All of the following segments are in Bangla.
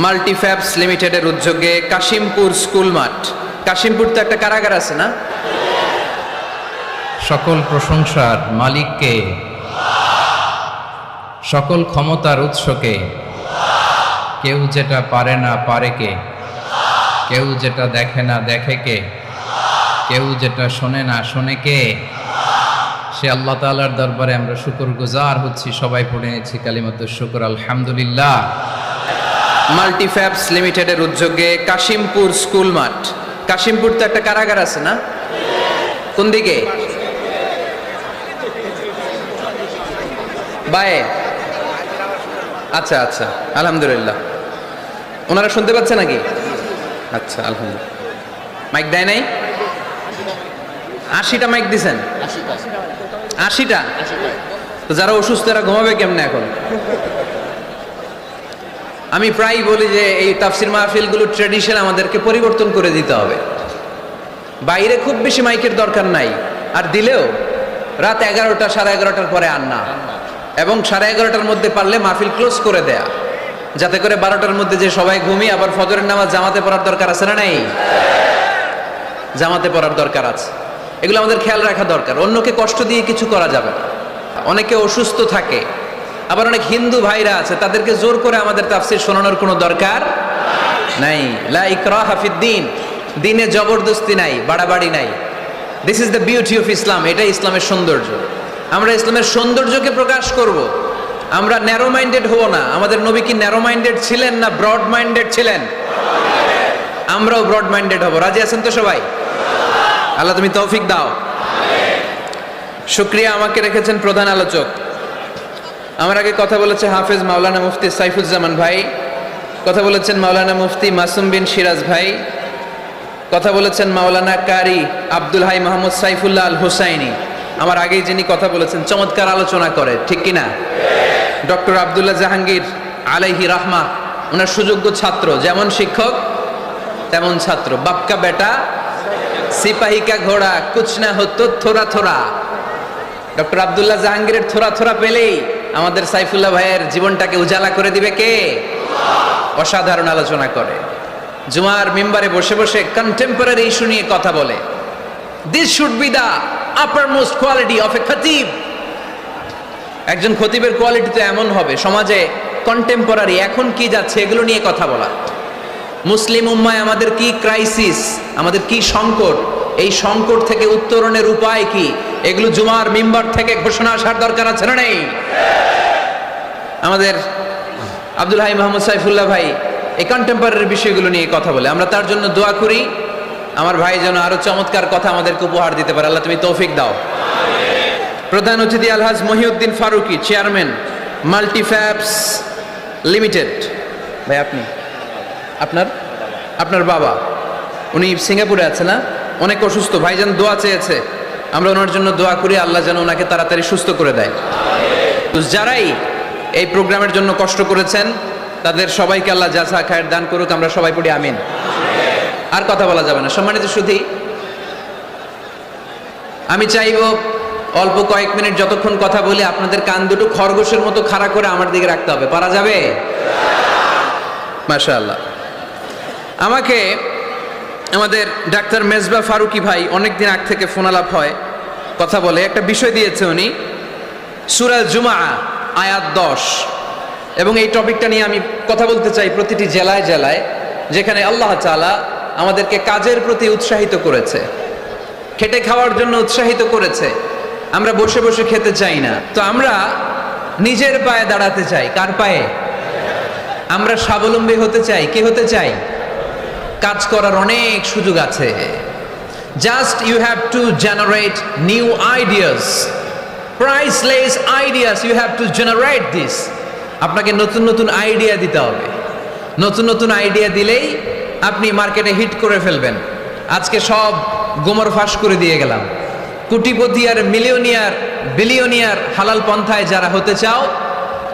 মাল্টিফ্যাবস লিমিটেডের উদ্যোগে কাশিমপুর স্কুল মাঠ, কাশিমপুর তো একটা কারাগার আছে না? সকল প্রশংসার মালিককে, সকল ক্ষমতার উৎসকে। কেউ যেটা পারে না পারে কে, কেউ যেটা দেখে না দেখে কে, কেউ যেটা শোনে না শোনে কে। সে আল্লাহ তাআলার দরবারে আমরা শুকরগুজার হচ্ছি। সবাই পড়ে নিয়েছি কালিমাতুশ শুকর, আলহামদুলিল্লাহ। মাল্টিফ্যাবস লিমিটেডের উদ্যোগে কাশিমপুর স্কুল মাঠ, কাশিমপুর তো একটা কারাগার আছে না? কোন দিকে? বায়ে। আচ্ছা আচ্ছা, আলহামদুলিল্লাহ। ওনারা শুনতে পাচ্ছে নাকি? আচ্ছা, আলহামদুলিল্লাহ। মাইক দেয় নাই? 80টা মাইক দিছেন? 80টা? তো যারা অসুস্থ এরা ঘুমাবে কেমনে এখন? আমি প্রায় বলি যে এই তাফসির মাহফিলগুলো ট্রেডিশন আমাদেরকে পরিবর্তন করে দিতে হবে। বাইরে খুব বেশি মাইকের দরকার নাই, আর দিলেও রাত 11টা 11:30টার পরে আর না, এবং 11:30টার মধ্যে পারলে মাহফিল ক্লোজ করে দেয়া, যাতে করে 12টার মধ্যে যে সবাই ঘুমিয়ে আবার ফজরের নামাজ জামাতে পড়ার দরকার আছে না নাই? জামাতে পড়ার দরকার আছে। এগুলো আমাদের খেয়াল রাখা দরকার। অন্যকে কষ্ট দিয়ে কিছু করা যাবে না। অনেকে অসুস্থ থাকে, আবার অনেক হিন্দু ভাইরা আছে, তাদেরকে জোর করে আমাদের তাফসীর শোনানোর কোনো দরকার নাই। লা ইকরাহা ফিদ্দীন, দিনে জবরদস্তি নাই, বাড়াবাড়ি নাই। This is the beauty of Islam. এটাই ইসলামের সৌন্দর্য। আমরা ইসলামের সৌন্দর্যকে প্রকাশ করব। আমরা ন্যারো মাইন্ডেড হব না। আমাদের নবী কি ন্যারো মাইন্ডেড ছিলেন না ব্রড মাইন্ডেড ছিলেন? আমরাও ব্রড মাইন্ডেড হব। রাজি আছেন তো সবাই? আল্লাহ তুমি তৌফিক দাও। শুকরিয়া, আমাকে রেখেছেন প্রধান আলোচক। আমার আগে কথা বলেছে হাফেজ মাওলানা মুফতি সাইফুজ্জামান ভাই, কথা বলেছেন মাওলানা মুফতি মাসুম বিন সিরাজ ভাই, কথা বলেছেন মাওলানা কারি আব্দুল হাই মাহমুদ সাইফুল্লাহ আল হুসাইনি। আমার আগেই যিনি কথা বলেছেন, চমৎকার আলোচনা করে, ঠিক কিনা? ডক্টর আব্দুল্লাহ জাহাঙ্গীর আলাইহি রাহমা, ওনার সুযোগ্য ছাত্র, যেমন শিক্ষক তেমন ছাত্র। বাপকা বেটা সিপাহী কা ঘোড়া কুছ না হতো থোড়া থোড়া। ডক্টর আব্দুল্লাহ জাহাঙ্গীরের থোড়া থোড়া পেলেই আমাদের সাইফুল্লাহ ভাইয়ের জীবনটাকে উজালা করে দিবে কে? অসাধারণ আলোচনা করে। জুমার মিম্বারে বসে বসে কন্টেম্পোরারি ইস্যু নিয়ে কথা বলে। This should be the uppermost quality of a খতিব। একজন খতিবের কোয়ালিটি তো এমন হবে, সমাজে কন্টেম্পোরারি এখন কি যাচ্ছে এগুলো নিয়ে কথা বলা। মুসলিম উম্মায় আমাদের কি ক্রাইসিস, আমাদের কি সংকট, এই সংকট থেকে উত্তরণের উপায় কি, এগুলো জুমার মিম্বার থেকে ঘোষণা আসার দরকার আছে না নেই? আমাদের আব্দুল হাই মাহমুদ সাইফুল্লাহ ভাই এই কন্টেম্পোরারি বিষয়গুলো নিয়ে কথা বলে। আমরা তার জন্য দোয়া করি, আমার ভাই যেন আরো চমৎকার কথা আমাদেরকে উপহার দিতে পারে। আল্লাহ তুমি তৌফিক দাও। প্রধান অতিথি আলহাজ মহিউদ্দিন ফারুকি, চেয়ারম্যান মাল্টিফ্যাবস লিমিটেড। ভাই আপনি, আপনার বাবা, উনি সিঙ্গাপুরে আছে না? অনেক অসুস্থ, ভাইজান দোয়া চেয়েছে, আমরা ওনার জন্য দোয়া করি, আল্লাহ যেন ওনাকে তাড়াতাড়ি সুস্থ করে দেয়। তো যারাই এই প্রোগ্রামের জন্য কষ্ট করেছেন তাদের সবাইকে আল্লাহ জাযা খায়ের দান করুক। আমরা সবাই পড়ি আমিন। আর কথা বলা যাবে না। সম্মানিত সুধী, আমি চাইব অল্প কয়েক মিনিট যতক্ষণ কথা বলি আপনাদের কান দুটো খরগোশের মতো খাড়া করে আমার দিকে রাখতে হবে। পারা যাবে? মাশাআল্লাহ। আমাকে আমাদের ডাক্তার মেজবা ফারুকি ভাই অনেকদিন আগ থেকে ফোন আলাপ হয়, কথা বলে, একটা বিষয় দিয়েছে উনি, সূরা জুমআ আয়াত 10, এবং এই টপিকটা নিয়ে আমি কথা বলতে চাই। প্রতিটি জেলায় জেলায় যেখানে আল্লাহ তাআলা আমাদেরকে কাজের প্রতি উৎসাহিত করেছে, খেটে খাওয়ার জন্য উৎসাহিত করেছে, আমরা বসে বসে খেতে চাই না, তো আমরা নিজের পায়ে দাঁড়াতে চাই। কার পায়ে? আমরা স্বাবলম্বী হতে চাই। কে হতে চাই? কাজ করার অনেক সুযোগ আছে। Just you have to generate new ideas, priceless ideas, you have to generate this. আপনাকে নতুন নতুন আইডিয়া দিতে হবে। নতুন নতুন আইডিয়া দিলেই আপনি মার্কেটে হিট করে ফেলবেন। আজকে সব গোমর ফাঁস করে দিয়ে গেলাম। কোটিপতি আর মিলিয়নিয়ার বিলিয়নিয়ার হালাল পন্থায় যারা হতে চাও,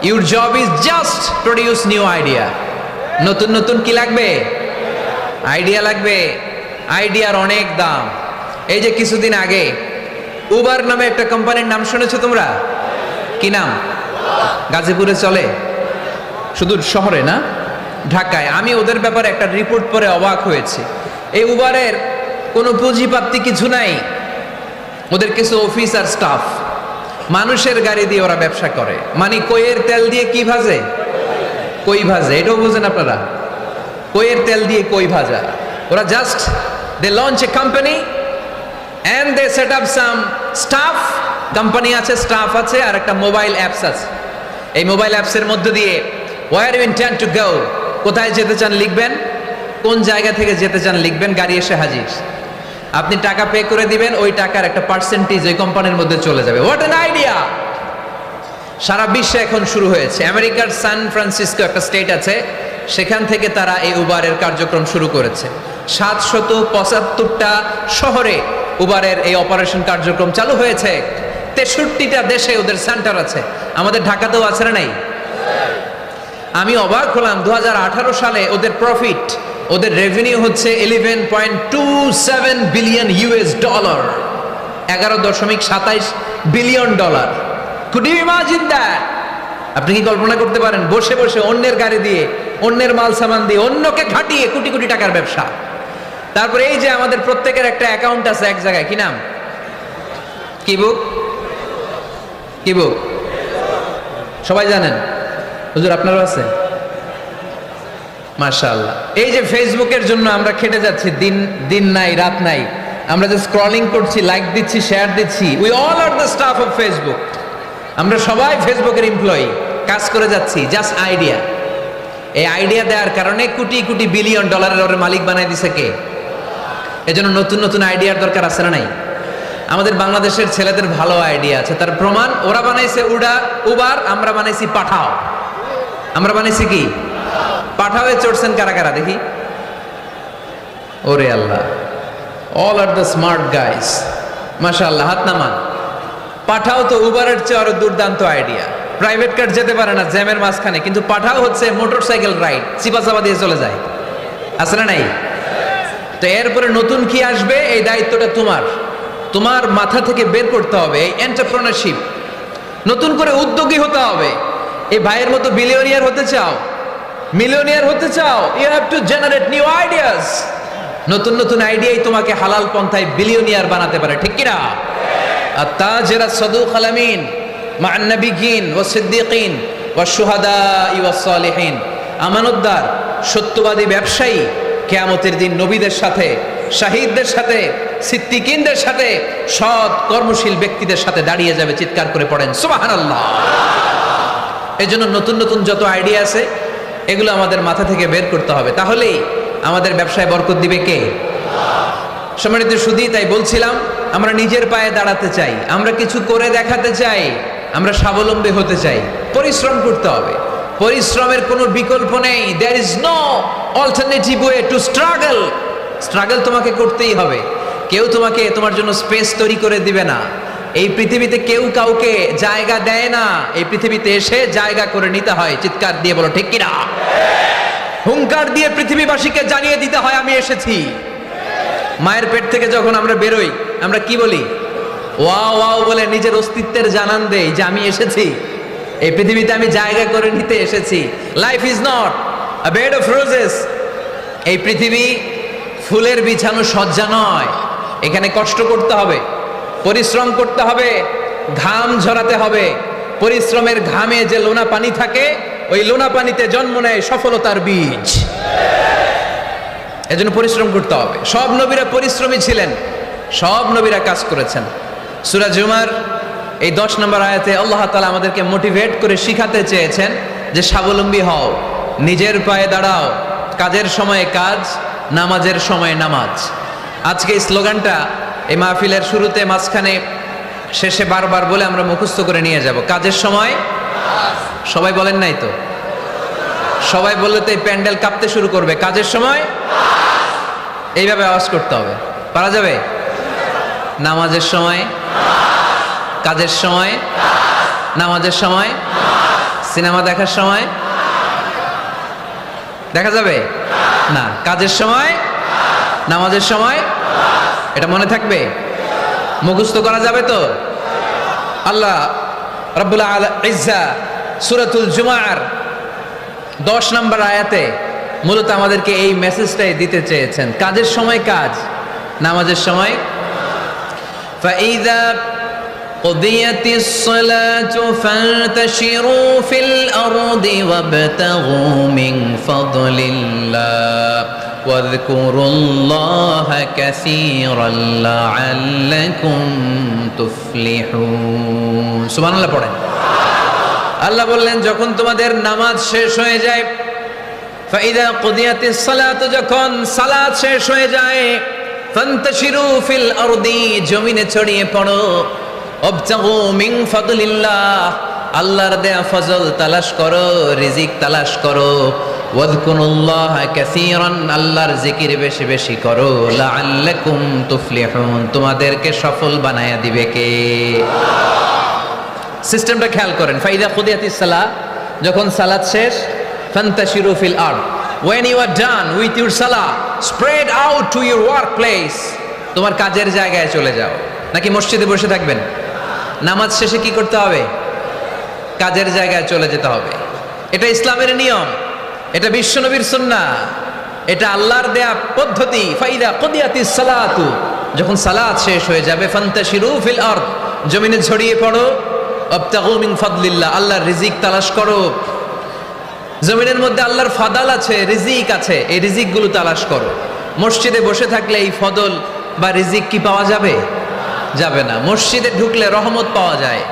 your job is just produce new idea. নতুন নতুন কি লাগবে? আইডিয়া লাগবে। আইডিয়ার অনেক দাম। এই যে কিছুদিন আগে উবার নামে একটা কোম্পানির নাম শুনেছো তোমরা? কি নাম? গাজীপুরে চলে, শুধু শহরে না, ঢাকায়। আমি ওদের ব্যাপারে একটা রিপোর্ট পড়ে অবাক হয়েছি। এই উবারের কোনো পুঁজিপাতি কিছু নাই, ওদের কিছু অফিস আর স্টাফ, মানুষের গাড়ি দিয়ে ওরা ব্যবসা করে। মানে কইয়ের তেল দিয়ে কি ভাজে? কই ভাজে। এটাও বুঝেন আপনারা? কইয়ের তেল দিয়ে কই ভাজা। ওরা just they launch a company and they set up some staff. Company আছে, স্টাফ আছে, আর একটা মোবাইল অ্যাপস আছে। এই মোবাইল অ্যাপসের মধ্যে দিয়ে where you intend to go, কোথায় যেতে চান লিখবেন, কোন জায়গা থেকে যেতে চান লিখবেন, গাড়ি এসে হাজির। আপনি টাকা পে করে দিবেন, ওই টাকার একটা পার্সেন্টেজ ওই কোম্পানির মধ্যে চলে যাবে। What an idea! সারা বিশ্বে এখন শুরু হয়েছে। আমেরিকার সান ফ্রান্সিসকো একটা স্টেট আছে, সেখান থেকে তারা এই উবারের কার্যক্রম শুরু করেছে। 775টা শহরে উবারের এই অপারেশন কার্যক্রম চালু হয়েছে। 63টা দেশে ওদের সেন্টার আছে। আমাদের ঢাকাতেও আছে না নাই? আমি অবাক হলাম, 2018 সালে ওদের প্রফিট, ওদের রেভিনিউ হচ্ছে 11.27 billion US dollar, 11.27 billion dollar. Could you imagine that? আপনি কি কল্পনা করতে পারেন? বসে বসে অন্যের গাড়ি দিয়ে, অন্যের মাল সামান দিয়ে, অন্যকে খাটিয়ে কোটি কোটি টাকার ব্যবসা। তারপরে এই যে আমাদের প্রত্যেকের একটা অ্যাকাউন্ট আছে এক জায়গায়, কি নাম? কি বুক? কি বুক? সবাই জানেন? হুজুর আপনারও আছে? মাশাআল্লাহ। এই যে ফেসবুকের জন্য আমরা খেটে যাচ্ছি, দিন নাই রাত নাই, আমরা যে স্ক্রলিং করছি, লাইক দিচ্ছি, শেয়ার দিচ্ছি, we all are the staff of Facebook. আমরা সবাই ফেসবুকের এমপ্লয়ি, কাজ করে যাচ্ছি। Just idea. এই আইডিয়া দেওয়ার কারণে কোটি কোটি বিলিয়ন ডলারের ওর মালিক বানাই দিছে কে? এজন্য নতুন নতুন আইডিয়ার দরকার আছে না নাই? আমাদের বাংলাদেশের ছেলেদের ভালো আইডিয়া আছে, তার প্রমাণ ওরা বানাইছে উবার, আমরা বানাইছি পাঠাও। আমরা বানাইছি কি? পাঠাওয়ে চড়ছেন কারা কারা দেখি? ওরে আল্লাহ, all are the smart guys, মাশাআল্লাহ, হাত নামান। পাঠাও তো উবারের চেয়ে আরো দুর্দান্ত আইডিয়া। প্রাইভেট কার যেতে পারে না জ্যামের মাঝখানে, কিন্তু পাঠাও হচ্ছে মোটরসাইকেল রাইড, চিপাচাপা দিয়ে চলে যায়। আছে না নাই? তো এরপরে নতুন কি আসবে, এই দায়িত্বটা তোমার। তোমার মাথা থেকে বের করতে হবে এই এন্টারপ্রেনারশিপ, নতুন করে উদ্যোগী হতে হবে। এই ভাইয়ের মতো বিলিয়নিয়ার হতে চাও, মিলিয়নিয়ার হতে চাও, you have to generate new ideas. নতুন নতুন আইডিয়াই তোমাকে হালাল পন্থায় বিলিয়নিয়ার বানাতে পারে, ঠিক কিনা? আত-তাজিরা সাদুক আল-আমিন মা'আন নাবিয়্যিন ওয়াস সিদ্দীকিন ওয়াশ শুহাদা'i ওয়াস সালিহিন। আমানতদার, সত্যবাদী ব্যবসায়ী কিয়ামতের দিন নবীদের সাথে, শাহিদদের সাথে, সিদ্দীকিনদের সাথে, সৎ কর্মশীল ব্যক্তিদের সাথে দাঁড়িয়ে যাবে। চিৎকার করে পড়েন সুবহানাল্লাহ। এজন্য নতুন নতুন যত আইডিয়া আছে এগুলো আমাদের মাথা থেকে বের করতে হবে, তাহলেই আমাদের ব্যবসায় বরকত দিবে কে? সম্মানিত সুধী, তাই বলছিলাম আমরা নিজের পায়ে দাঁড়াতে চাই, আমরা কিছু করে দেখাতে চাই, আমরা স্বাবলম্বী হতে চাই। পরিশ্রম করতে হবে, পরিশ্রমের কোনো বিকল্প নেই। There is no alternative way to struggle. Struggle তোমাকে করতেই হবে। কেউ তোমাকে তোমার জন্য স্পেস তৈরি করে দিবে না। এই পৃথিবীতে কেউ কাউকে জায়গা দেয় না, এই পৃথিবীতে এসে জায়গা করে নিতে হয়। চিৎকার দিয়ে বলো ঠিক কিনা? হুঙ্কার দিয়ে পৃথিবীবাসীকে জানিয়ে দিতে হয় আমি এসেছি। মায়ের পেট থেকে যখন আমরা বেরোই, আমরা কি বলি? ওয়াও ওয়াও বলে নিজের অস্তিত্বের জানান দেই যে আমি এসেছি, এই পৃথিবীতে আমি জায়গা করে নিতে এসেছি। Life is not a bed of roses. এই পৃথিবী ফুলের বিছানো সজ্জা নয়। এখানে কষ্ট করতে হবে, পরিশ্রম করতে হবে, ঘাম ঝরাতে হবে। পরিশ্রমের ঘামে যে লোনা পানি থাকে, ওই লোনা পানিতে জন্ম নেয় সফলতার বীজ। এজন্য পরিশ্রম করতে হবে। সব নবীরা পরিশ্রমী ছিলেন, সব নবীরা কাজ করেছেন। সূরা জুমার এই 10 নম্বর আয়াতে আল্লাহ তাআলা আমাদেরকে মোটিভেট করে শিখাতে চেয়েছেন যে স্বাবলম্বী হও, নিজের পায়ে দাঁড়াও, কাজের সময়ে কাজ, নামাজের সময়ে নামাজ। আজকে এই স্লোগানটা এই মাহফিলের শুরুতে, মাঝখানে, শেষে বারবার বলে আমরা মুখস্থ করে নিয়ে যাব। কাজের সময় সবাই বলেন নাই তো? সবাই বললে তো এই প্যান্ডেল কাঁপতে শুরু করবে। কাজের সময় এইভাবে আওয়াজ করতে হবে, পারা যাবে? নামাজের সময়, কাজের সময়, নামাজের সময়, সিনেমা দেখার সময় দেখা যাবে না? কাজের সময়, নামাজের সময়, এটা মনে থাকবে? মুখস্থ করা যাবে তো? আল্লাহ রাব্বুল ইজ্জা সূরাতুল জুমার 10 নম্বর আয়াতে মূলত আমাদেরকে এই মেসেজটাই দিতে চেয়েছেন। কাজের সময় কাজ, নামাজের সময়। فإذا قضيت الصلاة فانتشروا في الأرض وابتغوا من فضل الله واذكروا الله كثيرا لعلكم تفلحون سبحان الله পড়েন। আল্লাহ বললেন যখন তোমাদের নামাজ শেষ হয়ে যায়, ফাইদা কুদিয়াতিস সালাত, যখন সালাত শেষ হয়ে যায়, ফান্তাশিরু ফিল আরদি, জমিনে ছড়িয়ে পড়ো, ওয়াবতাগু মিন ফাদলিল্লাহ, আল্লাহর দেয়া ফজল তালাশ করো, রিজিক তালাশ করো, ওয়াযকুরুল্লাহা কাসীরান, আল্লাহর জিকির বেশি বেশি করো, লাআল্লাকুম তুফলিহুন, তোমাদেরকে সফল বানায়া দিবে কে? সিস্টেমটা খেয়াল করেন। ফাইদা কুদিয়াতিস সালাহ, যখন সালাত শেষ, ফান্তাশিরু ফিল আরদ, when you are done with your salah, spread out to your workplace, তোমার কাজের জায়গায় চলে যাও। নাকি মসজিদে বসে থাকবেন? নামাজ শেষে কি করতে হবে? কাজের জায়গায় চলে যেতে হবে। এটা ইসলামের নিয়ম, এটা বিশ্বনবীর সুন্নাহ, এটা আল্লাহর দেয়া পদ্ধতি। ফাইদা কুদিয়াতিস সালাতু, যখন সালাত শেষ হয়ে যাবে, ফান্তাশিরু ফিল আরদ, জমিনে ছড়িয়ে পড়ো, ওয়াবতাগু মিন ফাদলিল্লাহ, আল্লাহর রিজিক তালাশ করো। জমিনের মধ্যে আল্লাহর ফাদাল আছে, রিজিক আছে, এই রিজিকগুলো তালাশ করো। মসজিদে বসে থাকলে এই ফদল বা রিজিক কি পাওয়া যাবে? যাবে না। মসজিদে ঢুকলে রহমত পাওয়া যায়।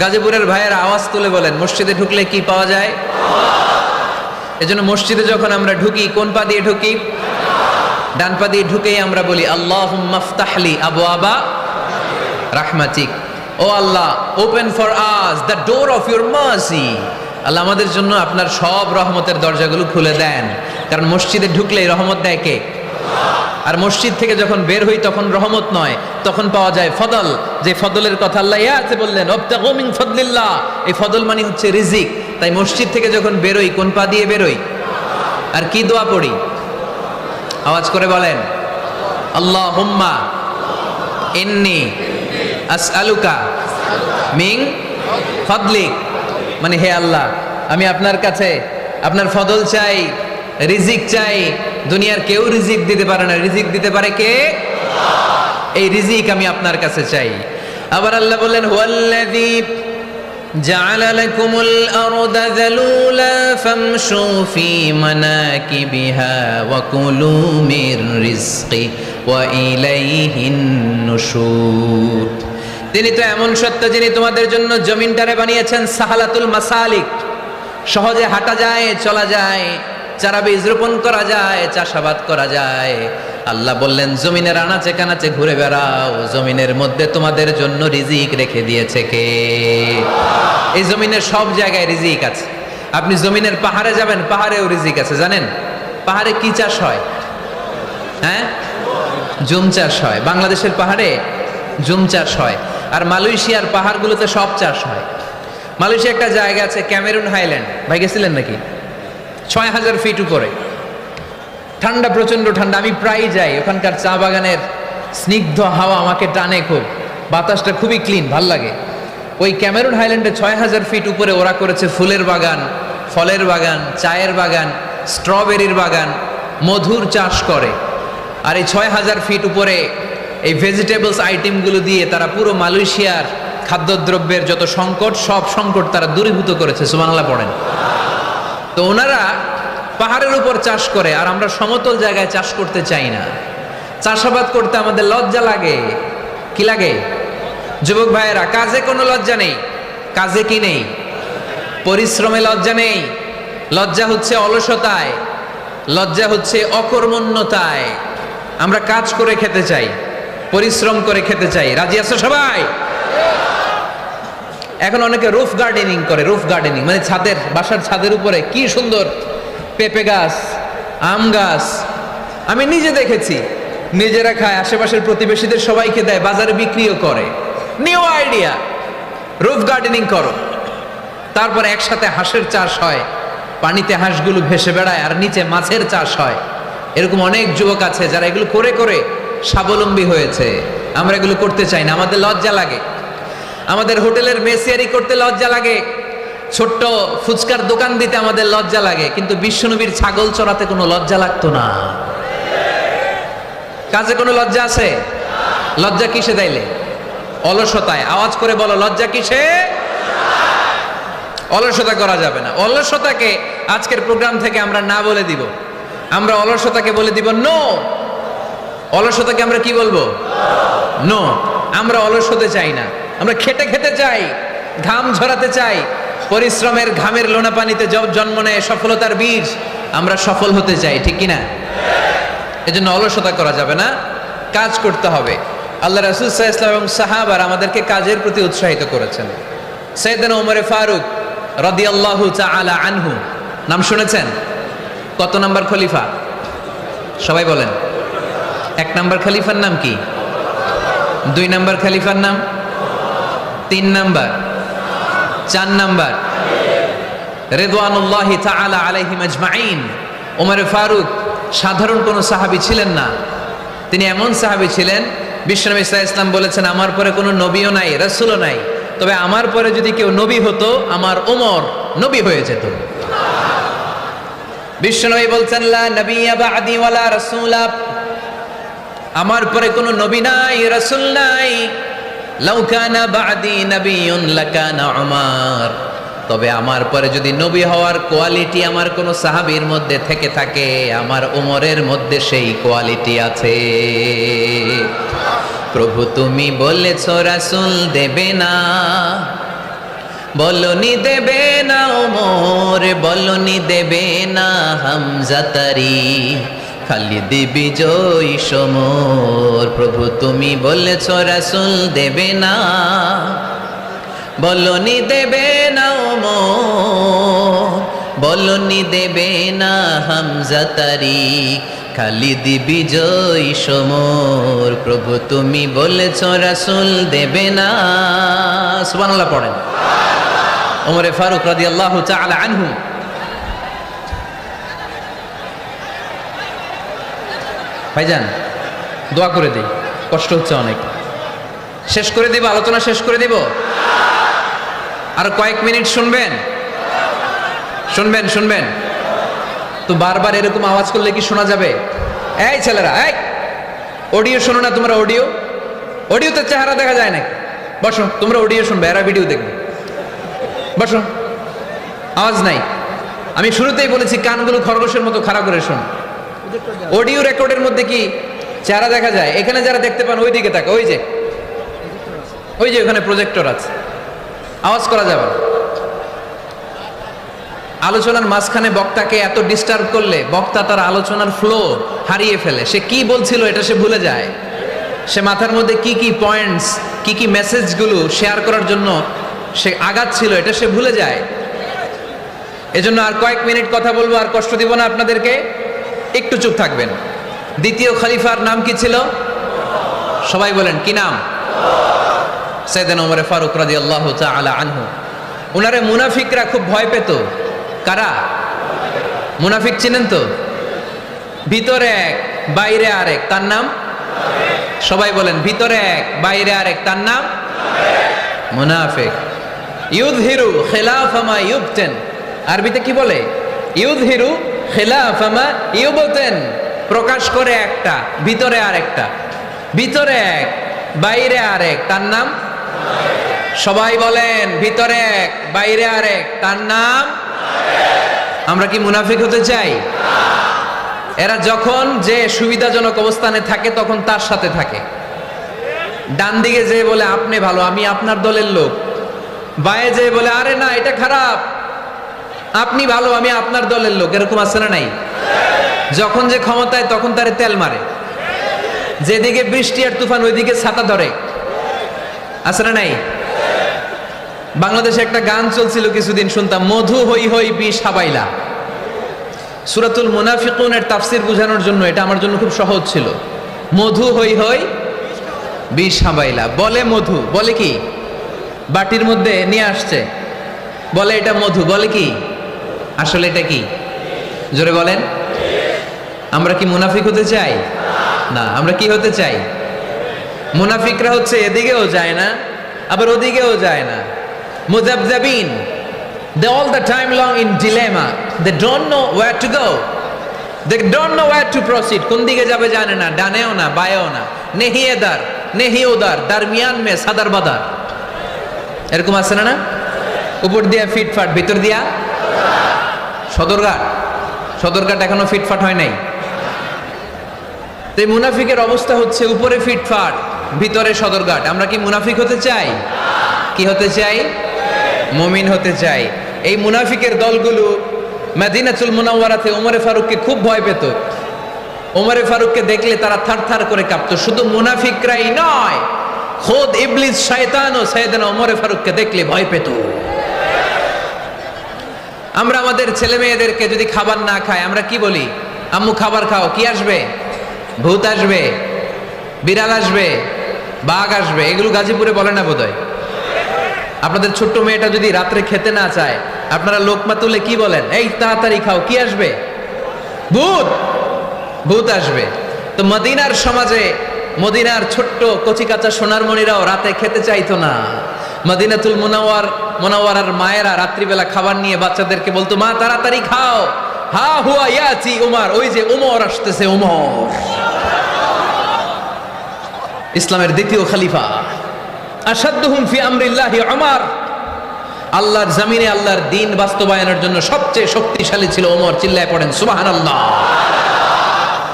গাজীপুরের ভাইয়েরা আওয়াজ তুলে বলেন, মসজিদে ঢুকলে কি পাওয়া যায়? এজন্য মসজিদে যখন আমরা ঢুকি, কোন পা দিয়ে ঢুকি? ডান পা দিয়ে ঢুকেই আমরা বলি আল্লাহুম্মা ফতাহলি আবওয়াবা রাহমাতিক, ও আল্লাহ, open for us the door of your mercy, আল্লাহ আমাদের জন্য আপনার সব রহমতের দরজাগুলো খুলে দেন। কারণ মসজিদে ঢুকলেই রহমত দেয় কে? আর মসজিদ থেকে যখন বের হই তখন রহমত নয়, তখন পাওয়া যায় ফদল, যে ফদলের কথা আল্লাহ ইয়াতে বললেন, ওয়াবতাগু মিন ফাদলিল্লাহ, এই ফদল মানে হচ্ছে রিজিক। তাই মসজিদ থেকে যখন বেরোই, কোন পা দিয়ে বেরোই? আর কি দোয়া পড়ি? আওয়াজ করে বলেন, আল্লাহুম্মা ইন্নী আসআলুকা মিন ফাদলিক, মানে হে আল্লাহ, আমি আপনার কাছে আপনার ফদল চাই, রিজিক চাই। দুনিয়ার কেউ রিজিক দিতে পারে না, রিজিক দিতে পারে কে? এই রিজিক আমি আপনার কাছে চাই। আবার আল্লাহ বললেন, হুয়াল্লাযী জাআলা লাকুমুল আরদা যালুলা ফামশু ফি মানাকিবিহা ওয়া কুলু মির রিজকি ওয়া ইলাইহিন নুশুর। তিনি তো এমন সত্য, যিনি তোমাদের জন্য জমিনটারে বানিয়েছেন সাহালাতুল মাসালিক, সহজে হাঁটা যায়, চলা যায়, চারা বীজ রোপণ করা যায়, চাষাবাদ করা যায়। আল্লাহ বললেন, জমিনের আনাচে কানাচে ঘুরে বেড়াও, জমিনের মধ্যে তোমাদের জন্য রিজিক রেখে দিয়েছে কে? এই জমিনের সব জায়গায় রিজিক আছে। আপনি জমিনের পাহাড়ে যাবেন, পাহাড়েও রিজিক আছে। জানেন পাহাড়ে কি চাষ হয়? হ্যাঁ, জুম চাষ হয়। বাংলাদেশের পাহাড়ে জুম চাষ হয়, আর মালয়েশিয়ার পাহাড়গুলোতে সব চাষ হয়। মালয়েশিয়া একটা জায়গা আছে ক্যামেরুন হাইল্যান্ড, ভাই গেছিলেন নাকি? ৬,০০০ ফিট উপরে, ঠান্ডা, প্রচন্ড ঠান্ডা। আমি প্রায় যাই, ওখানকার চা বাগানের স্নিগ্ধ হাওয়া আমাকে টানে খুব, বাতাসটা খুবই ক্লিন, ভাল লাগে। ওই ক্যামেরুন হাইল্যান্ডে ৬,০০০ ফিট উপরে ওরা করেছে ফুলের বাগান, ফলের বাগান, চায়ের বাগান, স্ট্রবেরির বাগান, মধুর চাষ করে। আর এই ৬,০০০ ফিট উপরে এই ভেজিটেবলস আইটেমগুলো দিয়ে তারা পুরো মালয়েশিয়ার খাদ্যদ্রব্যের যত সংকট, সব সংকট তারা দূরীভূত করেছে। সুবহানাল্লাহ পড়েন। তো ওনারা পাহাড়ের উপর চাষ করে, আর আমরা সমতল জায়গায় চাষ করতে চাই না। চাষাবাদ করতে আমাদের লজ্জা লাগে। কি লাগে? যুবক ভাইয়েরা, কাজে কোনো লজ্জা নেই। কাজে কি নেই? পরিশ্রমে লজ্জা নেই। লজ্জা হচ্ছে অলসতায়, লজ্জা হচ্ছে অকর্মণ্যতায়। আমরা কাজ করে খেতে চাই, পরিশ্রম করে খেতে চাই। রাজি আছো সবাই? এখন অনেকে রুফ গার্ডেনিং করে। রুফ গার্ডেনিং মানে ছাদের, বাসার ছাদের উপরে কি সুন্দর পেঁপে গাছ, আম গাছ। আমি নিজে দেখেছি, নিজেরা খায়, আশেপাশের প্রতিবেশীদের সবাইকে দেয়, বাজারে বিক্রিও করে। নিউ আইডিয়া, রুফ গার্ডেনিং করো। তারপর একসাথে হাঁসের চাষ হয়, পানিতে হাঁসগুলো ভেসে বেড়ায়, আর নিচে মাছের চাষ হয়। এরকম অনেক যুবক আছে যারা এগুলো করে করে স্বাবলম্বী হয়েছে। আমরা এগুলো করতে চাই না, আমাদের লজ্জা লাগে। আমাদের হোটেলের মেসিয়ারি করতে লজ্জা লাগে, ছোট্ট ফুচকার দোকান দিতে আমাদের লজ্জা লাগে, কিন্তু বিশ্বনবীর ছাগল চড়াতে কোনো লজ্জা লাগতো না। কাজে কোনো লজ্জা আছে? লজ্জা কিসে তাইলে? অলসতায়। আওয়াজ করে বলো, লজ্জা কিসে? অলসতা করা যাবে না। অলসতাকে আজকের প্রোগ্রাম থেকে আমরা না বলে দিব। আমরা অলসতাকে বলে দিব নো। অলসতাকে আমরা কি বলবো? নো। আমরা অলস হতে চাই না, আমরা খেটে খেতে চাই, ঘাম ঝরাতে চাই। পরিশ্রমের ঘামের লোনা পানিতে জন্ম নেয় সফলতার বীজ। আমরা সফল হতে চাই, ঠিক কিনা? এজন্য অলসতা করা যাবে না, কাজ করতে হবে। আল্লাহ রাসূল সাল্লাল্লাহু আলাইহি ওয়াসাল্লাম এবং সাহাবারা আমাদেরকে কাজের প্রতি উৎসাহিত করেছেন। সাইয়েদনা ওমর ফারুক রাদিয়াল্লাহু তাআলা আনহু, নাম শুনেছেন? কত নাম্বার খলিফা? সবাই বলেন। 1 নাম্বার খলিফার নাম কি? 2 নাম্বার খলিফার নাম? 3 নাম্বার? 4 নাম্বার? রিদওয়ানুল্লাহি তাআলা আলাইহিম আজমাইন। ওমর ফারুক সাধারণ কোনো সাহাবী ছিলেন না, তিনি এমন সাহাবী ছিলেন, বিশ্বনবী সাল্লাল্লাহু আলাইহি ওয়াসাল্লাম বলেছেন আমার পরে কোনো নবীও নাই, রাসূলও নাই, তবে আমার পরে যদি কেউ নবী হতো আমার ওমর নবী হয়ে যেত। বিশ্বনবী বলছেন লা নবিয়্যা বা'দি ওয়ালা রাসূলা, আমার পরে কোনো নবী নাই, রাসূল নাই। লাউ কানা বা'দি নাবিয়্যুন লাকানা উমর, তবে আমার পরে যদি নবী হওয়ার কোয়ালিটি আমার কোন সাহাবীর মধ্যে থেকে থাকে, আমার ওমরের মধ্যে সেই কোয়ালিটি আছে। প্রভু তুমি বলেছ রাসূল দেবে না, বলনি দেবে না ওমর, বলনি দেবে না হামজা তারি, খালিদ বিজয়ী সমর। প্রভু তুমি বলেছ রাসূল দেবে না, বলনি দেবে না ওমর, বলনি দেবে না হামজা তারি, খালিদ বিজয়ী সমর। প্রভু তুমি বলেছ রাসূল দেবে না। সুবহানাল্লাহ পড়েন। ওমর ফারুক রাদিয়াল্লাহু তাআলা আনহু ভাইজান দোয়া করে দিই, কষ্ট হচ্ছে অনেক। শেষ করে দিব, আলোচনা শেষ করে দিব। আর কয়েক মিনিট শুনবেন? শুনবেন? শুনবেন তো বারবার এরকম আওয়াজ করলে কি শোনা যাবে? এই ছেলেরা, এই অডিও শোনো না তোমরা? অডিও, অডিওতে চেহারা দেখা যায় নাকি? বসো, তোমরা অডিও শুনবে, এরা ভিডিও দেখবে। বসো, আওয়াজ নাই। আমি শুরুতেই বলেছি কানগুলো খরগোশের মতো খাড়া করে শোন। অডিও রেকর্ডের মধ্যে কি চেহারা দেখা যায়? এখানে যারা দেখতে পান ওই দিকে তাকা, ওই যে ওই যে ওখানে প্রজেক্টর আছে, আওয়াজ করা যাবে না। আলোচনার মাঝখানে বক্তাকে এত ডিস্টার্ব করলে বক্তা তার আলোচনার ফ্লো হারিয়ে ফেলে। সে কি বলছিল এটা সে ভুলে যায়। সে মাথার মধ্যে কি কি পয়েন্টস, কি কি মেসেজগুলো শেয়ার করার জন্য সে আগাচ্ছিল এটা সে ভুলে যায়। এজন্য আর কয়েক মিনিট কথা বলবো, আর কষ্ট দিব না আপনাদেরকে, একটু চুপ থাকবেন। দ্বিতীয় খলিফার নাম কি ছিল? সবাই বলেন, কি নাম? সাইয়েদনা ওমর ফারুক রাদিয়াল্লাহু তাআলা আনহু। উনারে মুনাফিকরা খুব ভয় পেত। কারা? মুনাফিক চিনেন তো? ভিতরে এক বাইরে আরেক, তার নাম? সবাই বলেন, ভিতরে এক বাইরে আরেক, তার নাম মুনাফিক। ইউযহিরু খিলাফা মা ইউবতিন, আরবিতে কি বলে? ইউযহিরু খিলাফা মা ইউবতিন, প্রকাশ করে একটা, ভিতরে আরেকটা। ভিতরে এক বাইরে আরেক, তার নাম? সবাই বলেন, ভিতরে এক বাইরে আরেক, তার নাম? আমরা কি মুনাফিক হতে চাই? এরা যখন যে সুবিধাজনক অবস্থানে থাকে তখন তার সাথে থাকে। ডান দিকে যে বলে আপনি ভালো, আমি আপনার দলের লোক। বায়ে যে বলে আরে না এটা খারাপ, আপনি ভালো, আমি আপনার দলের লোক। এরকম আছে না নাই? যখন যে ক্ষমতায় তখন তারে তেল মারে। যেদিকে বৃষ্টি আর তুফান ওইদিকে ছাতা ধরে। আছে না নাই? বাংলাদেশে একটা গান চলছিল কিছুদিন, শুনতাম, মধু হই হই বিষ হাবাইলা। সূরাতুল মুনাফিকুনের তাফসীর বোঝানোর জন্য এটা আমার জন্য খুব সহজ ছিল। মধু হই হই বিষ হাবাইলা। বলে মধু, বলে কি? বাটির মধ্যে নিয়ে আসছে, বলে এটা মধু, বলে কি? আসলে এটা কি? জোরে বলেন। আমরা কি মুনাফিক হতে চাই? না। আমরা কি হতে চাই? মুনাফিকরা হচ্ছে এদিকেও যায় না আবার ওদিকেও যায় না, মুযাবযাবিন, They all the time long in dilemma. They don't know where to go. They don't know where to proceed. কোন দিকে যাবে জানে না, ডানেও না বায়েও না, নেহি এদার নেহি ওদার, দারমিয়ান মে সাদার বাদার। এরকম আছে না? উপর দিয়া ফিটফাট, ভিতর দিয়া সদরঘাট। সদরঘাট এখনো ফিটফাট হয় নাই। তো এই মুনাফিকের অবস্থা হচ্ছে উপরে ফিটফাট, ভিতরে সদরঘাট। আমরা কি মুনাফিক হতে চাই? কি হতে চাই? মুমিন হতে চাই। এই মুনাফিকের দলগুলো মদিনাতুল মুনাওয়ারাতে ওমরে ফারুককে খুব ভয় পেত। ওমরে ফারুককে দেখলে তারা থারথার করে কাঁপতো। শুধু মুনাফিকরাই নয়, খোদ ইবলিস শয়তানও সাইয়েদনা ওমরে ফারুককে দেখলে ভয় পেত। আমরা আমাদের ছেলে মেয়েদেরকে যদি খাবার না খায় আমরা কি বলি? আম্মু খাবার খাও। কি আসবে? ভূত আসবে, বিড়াল আসবে, বাঘ আসবে। এগুলো গাজীপুরে বলে না বোধহয়। আপনাদের ছোট্ট মেয়েটা যদি রাত্রে খেতে না চায়, আপনারা লোকমা তুলে কি বলেন? এই তাড়াতাড়ি খাও। কি আসবে? ভূত। ভূত আসবে। তো মদিনার সমাজে মদিনার ছোট্ট কচিকাচা সোনারমণিরাও রাতে খেতে চাইতো না। মদিনাতুল মুনাওয়ারার মায়েরা রাত্রিবেলা খাবার নিয়ে বাচ্চাদেরকে বলতো, মা তাড়াতাড়ি খাও, হা হুয়া ইয়াতি উমর, ওই যে উমর আসতেছে। উমর ইসলামের দ্বিতীয় খলিফা। আশাদ্দুহুম ফি আমরিল্লাহি উমর, আল্লাহর জমিনে আল্লাহর দ্বীন বাস্তবায়নের জন্য সবচেয়ে শক্তিশালী ছিল ওমর। চিল্লায় পড়েন সুবহানাল্লাহ।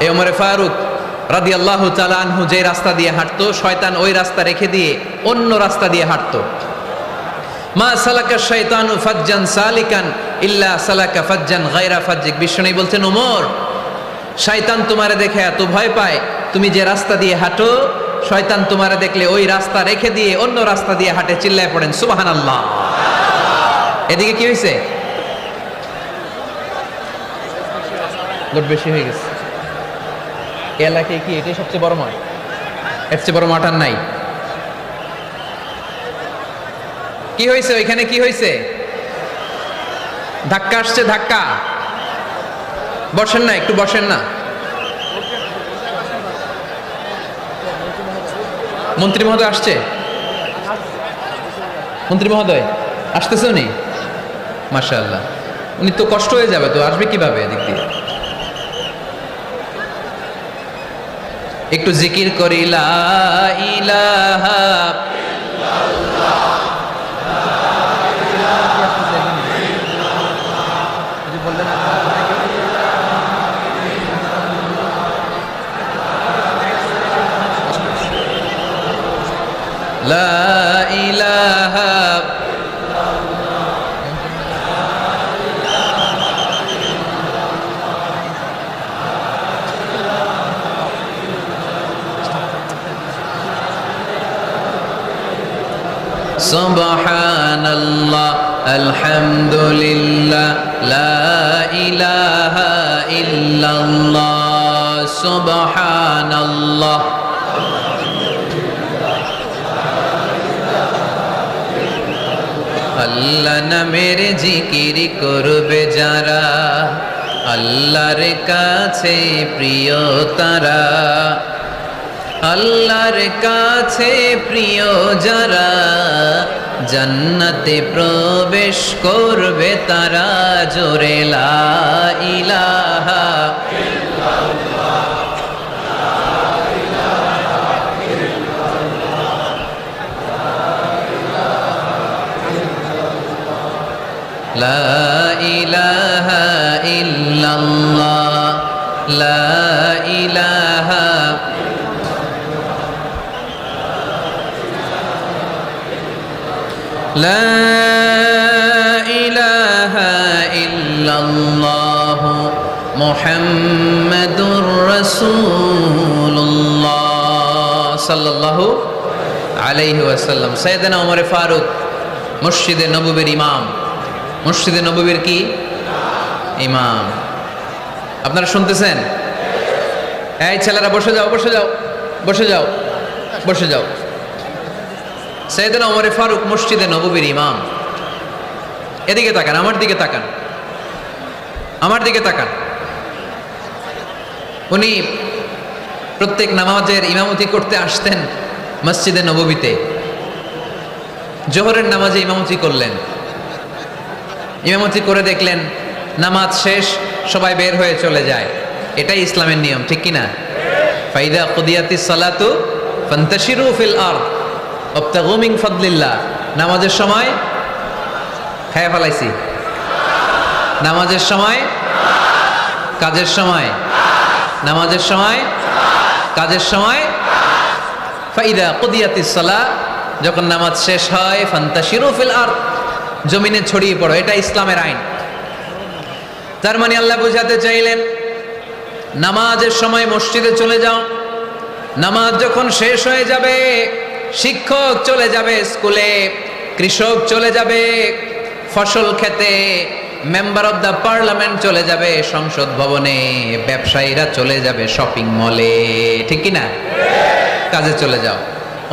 এই ওমরে ফারুক রাদিয়াল্লাহু তাআলা আনহু যে রাস্তা দিয়ে হাঁটতো, শয়তান ওই রাস্তা রেখে দিয়ে অন্য রাস্তা দিয়ে হাঁটতো। মা সালাকা শাইতানু ফাজ্জান সালিকান ইল্লা সালাকা ফাজ্জান গায়রা ফাজ্জিক। বিশ্বনবী বলছেন, ওমর, শয়তান তোমারে দেখে এত ভয় পায়, তুমি যে রাস্তা দিয়ে হাঁটো, শয়তান তোমারে দেখলে ওই রাস্তা রেখে দিয়ে অন্য রাস্তা দিয়ে হাঁটে। চিল্লায় পড়েন সুবহানাল্লাহ। এদিকে কি হয়েছে? লোড বেশি হয়ে গেছে। এলাকায় কি এটাই সবচেয়ে বড় মাঠ? এর চেয়ে বড় মাঠ আর নাই। কি হয়েছে ওইখানে? কি হয়েছে? ধাক্কা আসছে, ধাক্কা। বসেন না, একটু বসেন না। মন্ত্রী মহোদয় আসছে? মন্ত্রী মহোদয় আসতেছে উনি? মাশাআল্লাহ। উনি তো কষ্ট হয়ে যাবে, তো আসবে কিভাবে এদিক দিয়ে? একটু জিকির করি, লা ইলাহা লা ইলাহা সুবহানাল্লাহ আলহামদুলিল্লাহ লা ইলাহা ইল্লাল্লাহ সুবহানাল্লাহ। আল্লাহ নামের জিকির করবে যারা, আল্লাহর কাছে প্রিয় তারা। আল্লাহর কাছে প্রিয় যারা, জান্নাতে প্রবেশ করবে তারা। জোরে লা ইলাহা লা ইলাহা ইল্লাল্লাহ লা ইলাহা লা ইলাহা ইল্লাল্লাহ মুহাম্মাদুর রাসূলুল্লাহ সাল্লাল্লাহু আলাইহি ওয়াসাল্লাম। সাইয়েদনা ওমর ফারুক মসজিদে নববীর ইমাম। মসজিদে নববীর কি ইমাম? আপনারা শুনতেছেন? এই ছেলেরা বসে যাও, বসে যাও, বসে যাও, বসে যাও। সাইয়েদনা ওমর ফারুক মসজিদে নববীর ইমাম। এদিকে তাকান, আমার দিকে তাকান, আমার দিকে তাকান। উনি প্রত্যেক নামাজের ইমামতি করতে আসতেন মসজিদে নববীতে। জোহরের নামাজে ইমামতি করলেন, ইমামতি করে দেখলেন নামাজ শেষ, সবাই বের হয়ে চলে যায়। এটাই ইসলামের নিয়ম, ঠিক কিনা? ফাইদা কুদিয়াতিস সালাতু ফান্তাশিরু ফিল আরদ ওয়াবতাগু মিন ফাদলিল্লাহ। নামাজের সময় খায়া ফেলাইছি, নামাজের সময় কাজের সময়, নামাজের সময় কাজের সময়। ফাইদা কুদিয়াতিস সালাহ, যখন নামাজ শেষ হয়, ফান্তাশিরু ফিল আরদ, জমিনে ছড়িয়ে পড়ো। এটা ইসলামের আইন। তার মানে আল্লাহ বোঝাতে চাইলেন নামাজের সময় মসজিদে চলে যাও। নামাজ যখন শেষ হয়ে যাবে, শিক্ষক চলে যাবে স্কুলে, কৃষক চলে যাবে ফসল খেতে, মেম্বার অব দ্য পার্লামেন্ট চলে যাবে সংসদ ভবনে, ব্যবসায়ীরা চলে যাবে শপিং মলে, ঠিক কিনা? কাজে চলে যাও।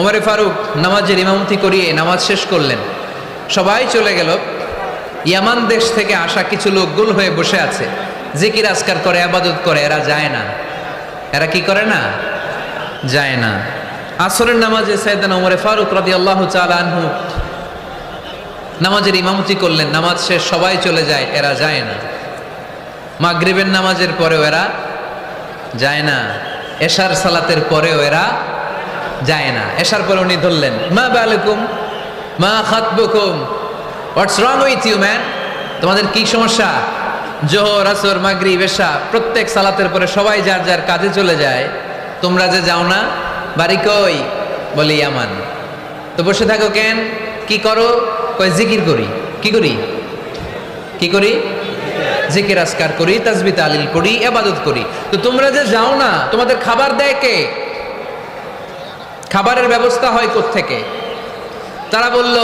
ওমরে ফারুক নামাজের ইমামতি করিয়ে নামাজ শেষ করলেন, সবাই চলে গেল। ইয়ামান দেশ থেকে আসা কিছু লোক গোল হয়ে বসে আছে, জিকির আজকার করে, ইবাদত করে। এরা যায় না। এরা কি করে না? যায় না। আসরের নামাজে সাইয়েদনা ওমরে ফারুক রাদিয়াল্লাহু তাআলা আনহু নামাজের ইমামতি করলেন। নামাজ শেষ, সবাই চলে যায়, এরা যায় না। মাগরিবের নামাজের পরেও এরা যায় না। এশার সালাতের পরেও এরা যায় না। এশার পরে উনি ধরলেন, মা বালুকুম মা খাতবুকুম, হোয়াটস রং উইথ ইউ ম্যান? তোমাদের কি সমস্যা? জোহর, আসর, মাগরিব, এশা প্রত্যেক সালাতের পরে সবাই যার যার কাজে চলে যায়, তোমরা যে যাও না? বাড়ি কই? বলে ইয়ামান। তো বসে থাকো কেন? কি করো? কয় জিকির করি। কি করি? কি করি? জিকির আজকার করি, তাসবিহ তাহলিল করি, ইবাদত করি। তো তোমরা যে যাও না, তোমাদের খাবার দেয় কে? খাবারের ব্যবস্থা হয় কোত্থেকে? তারা বলল,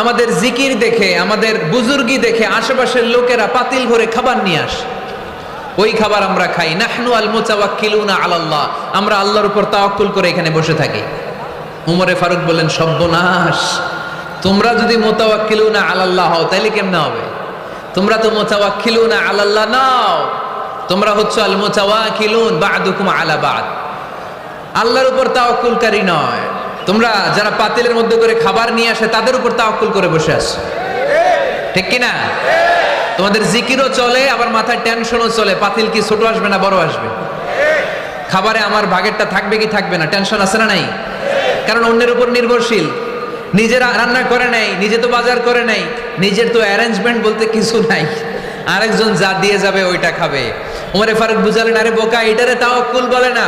আমাদের জিকির দেখে, আমাদের বুজুর্গি দেখে আশেপাশের লোকেরা পাতিল ভরে খাবার নিয়ে আসে, ওই খাবার আমরা খাই। নাহনু আল মুতাওয়াক্কিলুনা আলাল্লাহ, আমরা আল্লাহর উপর তাওয়াক্কুল করে এখানে বসে থাকি। উমরে ফারুক বললেন, সর্বনাশ, তোমরা যদি মুতাওয়াক্কিলুনা আলাল্লাহ হও তাহলে কেমনে হবে? তোমরা তো মুতাওয়াক্কিলুনা আলাল্লাহ নাও, তোমরা হচ্ছে আল মুতাওয়াক্কিলুন বা'দুকুম আলা বা'দ, আল্লাহর উপর তাওয়াক্কুলকারী নয়। তোমরা যারা পাতিলের মধ্যে করে খাবার নিয়ে আসে তাদের উপর তাওয়াক্কুল করে বসে আছো, ঠিক কিনা? তোমাদের জিকিরও চলে, আবার মাথায় টেনশনও চলে, পাতিল কি ছোট আসবে না বড় আসবে, খাবারে আমার ভাগেরটা থাকবে কি থাকবে না, টেনশন আছে না নাই? কারণ অন্যের উপর নির্ভরশীল, নিজে রান্না করে নাই, নিজে তো বাজার করে নাই, নিজের তো অ্যারেঞ্জমেন্ট বলতে কিছু নাই, আরেকজন যা দিয়ে যাবে ওইটা খাবে। ওমরে ফারুক বুঝালেন, আরে বোকা, এটারে তাওয়াক্কুল বলে না।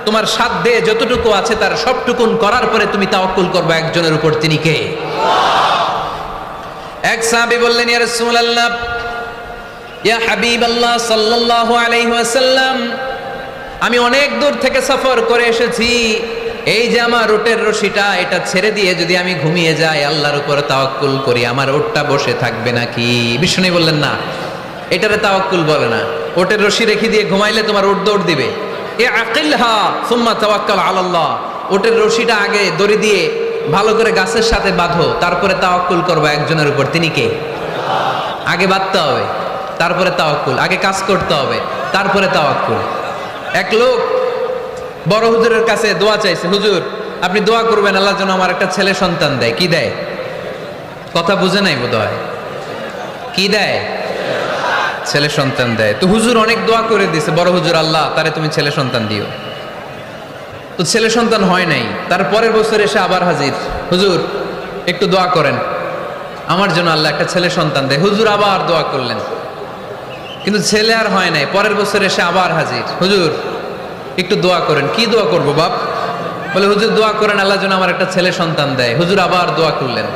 তোমার সাধ্যে যতটুকু আছে তার সবটুকুন করার পরে তুমি তাওয়াক্কুল করবে একজনের উপর, তিনি কে? এক সাহাবী বললেন, ইয়া রাসূলুল্লাহ, ইয়া হাবিবাল্লাহ সাল্লাল্লাহু আলাইহি ওয়াসাল্লাম, আমি অনেক দূর থেকে সফর করে এসেছি, এই যে আমার ওটের রশিটা, এটা ছেড়ে দিয়ে যদি আমি ঘুমিয়ে যাই, আল্লাহর উপর তাওয়াক্কুল করি, আমার ওটটা বসে থাকবে নাকি? বিষ্ণু বললেন, না, এটারে তাওয়াক্কুল বলে না। ওটের রশি রেখে দিয়ে ঘুমাইলে তোমার ওট দৌড় দিবে। এ আকিলহা সুম্মা তাওয়াক্কাল আলাল্লাহ, ওটের রশিটা আগে দড়ি দিয়ে ভালো করে গাছের সাথে বাঁধো, তারপরে তাওয়াক্কুল করবা একজনের উপর, তিনি কে? আগে বাঁধতে হবে, তারপরে তাওয়াক্কুল, আগে কাজ করতে হবে, তারপরে তাওয়াক্কুল। এক লোক বড় হুজুরের কাছে দোয়া চাইছে, হুজুর আপনি দোয়া করবেন আল্লাহ যেন আমার একটা ছেলে সন্তান দেয়। কি দেয়? কথা বুঝে নাই বোধহয়। কি দেয়? ছেলে সন্তান দেয়। তো হুজুর অনেক দোয়া করে দিছে, বড় হুজুর, আল্লাহ তারে তুমি ছেলে সন্তান দিও। তো ছেলে সন্তান হয় নাই। তার পরের বছর এসে আবার হাজির, হুজুর একটু দোয়া করেন আমার জন্য আল্লাহ একটা ছেলে সন্তান দেয়। হুজুর আবার দোয়া করলেন, কিন্তু ছেলে আর হয় নাই। পরের বছর এসে আবার হাজির, হুজুর একটু দোয়া করেন। কি দোয়া করবো বাপ? বলে হুজুর দোয়া করেন আল্লাহ যেন আমার একটা ছেলে সন্তান দেয়। হুজুর আবার দোয়া করলেন।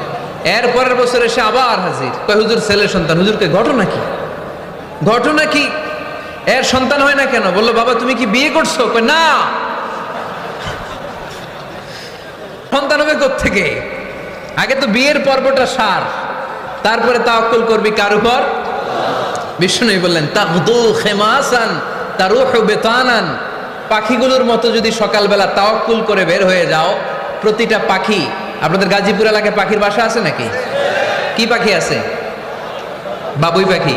এর পরের বছর এসে আবার হাজির, কয় হুজুর ছেলে সন্তান। হুজুরকে ঘটনা কি? ঘটনা কি? এর সন্তান হয় না কেন? বললো বাবা তুমি কি বিয়ে করছো? কয় না। সন্তান হবে কোত্থেকে? আগে তো বিয়ের পর্বটা সার, তারপরে তাওয়াক্কুল করবি কার উপর? বিষ্ণু বললেন, তাগদু খেমাসান তারুহু বিতানান, পাখিগুলোর মতো যদি সকালবেলা তাওয়াক্কুল করে বের হয়ে যাও, প্রতিটা পাখি, আপনাদের গাজীপুর এলাকায় পাখির বাসা আছে নাকি? কি পাখি আছে? বাবুই পাখি,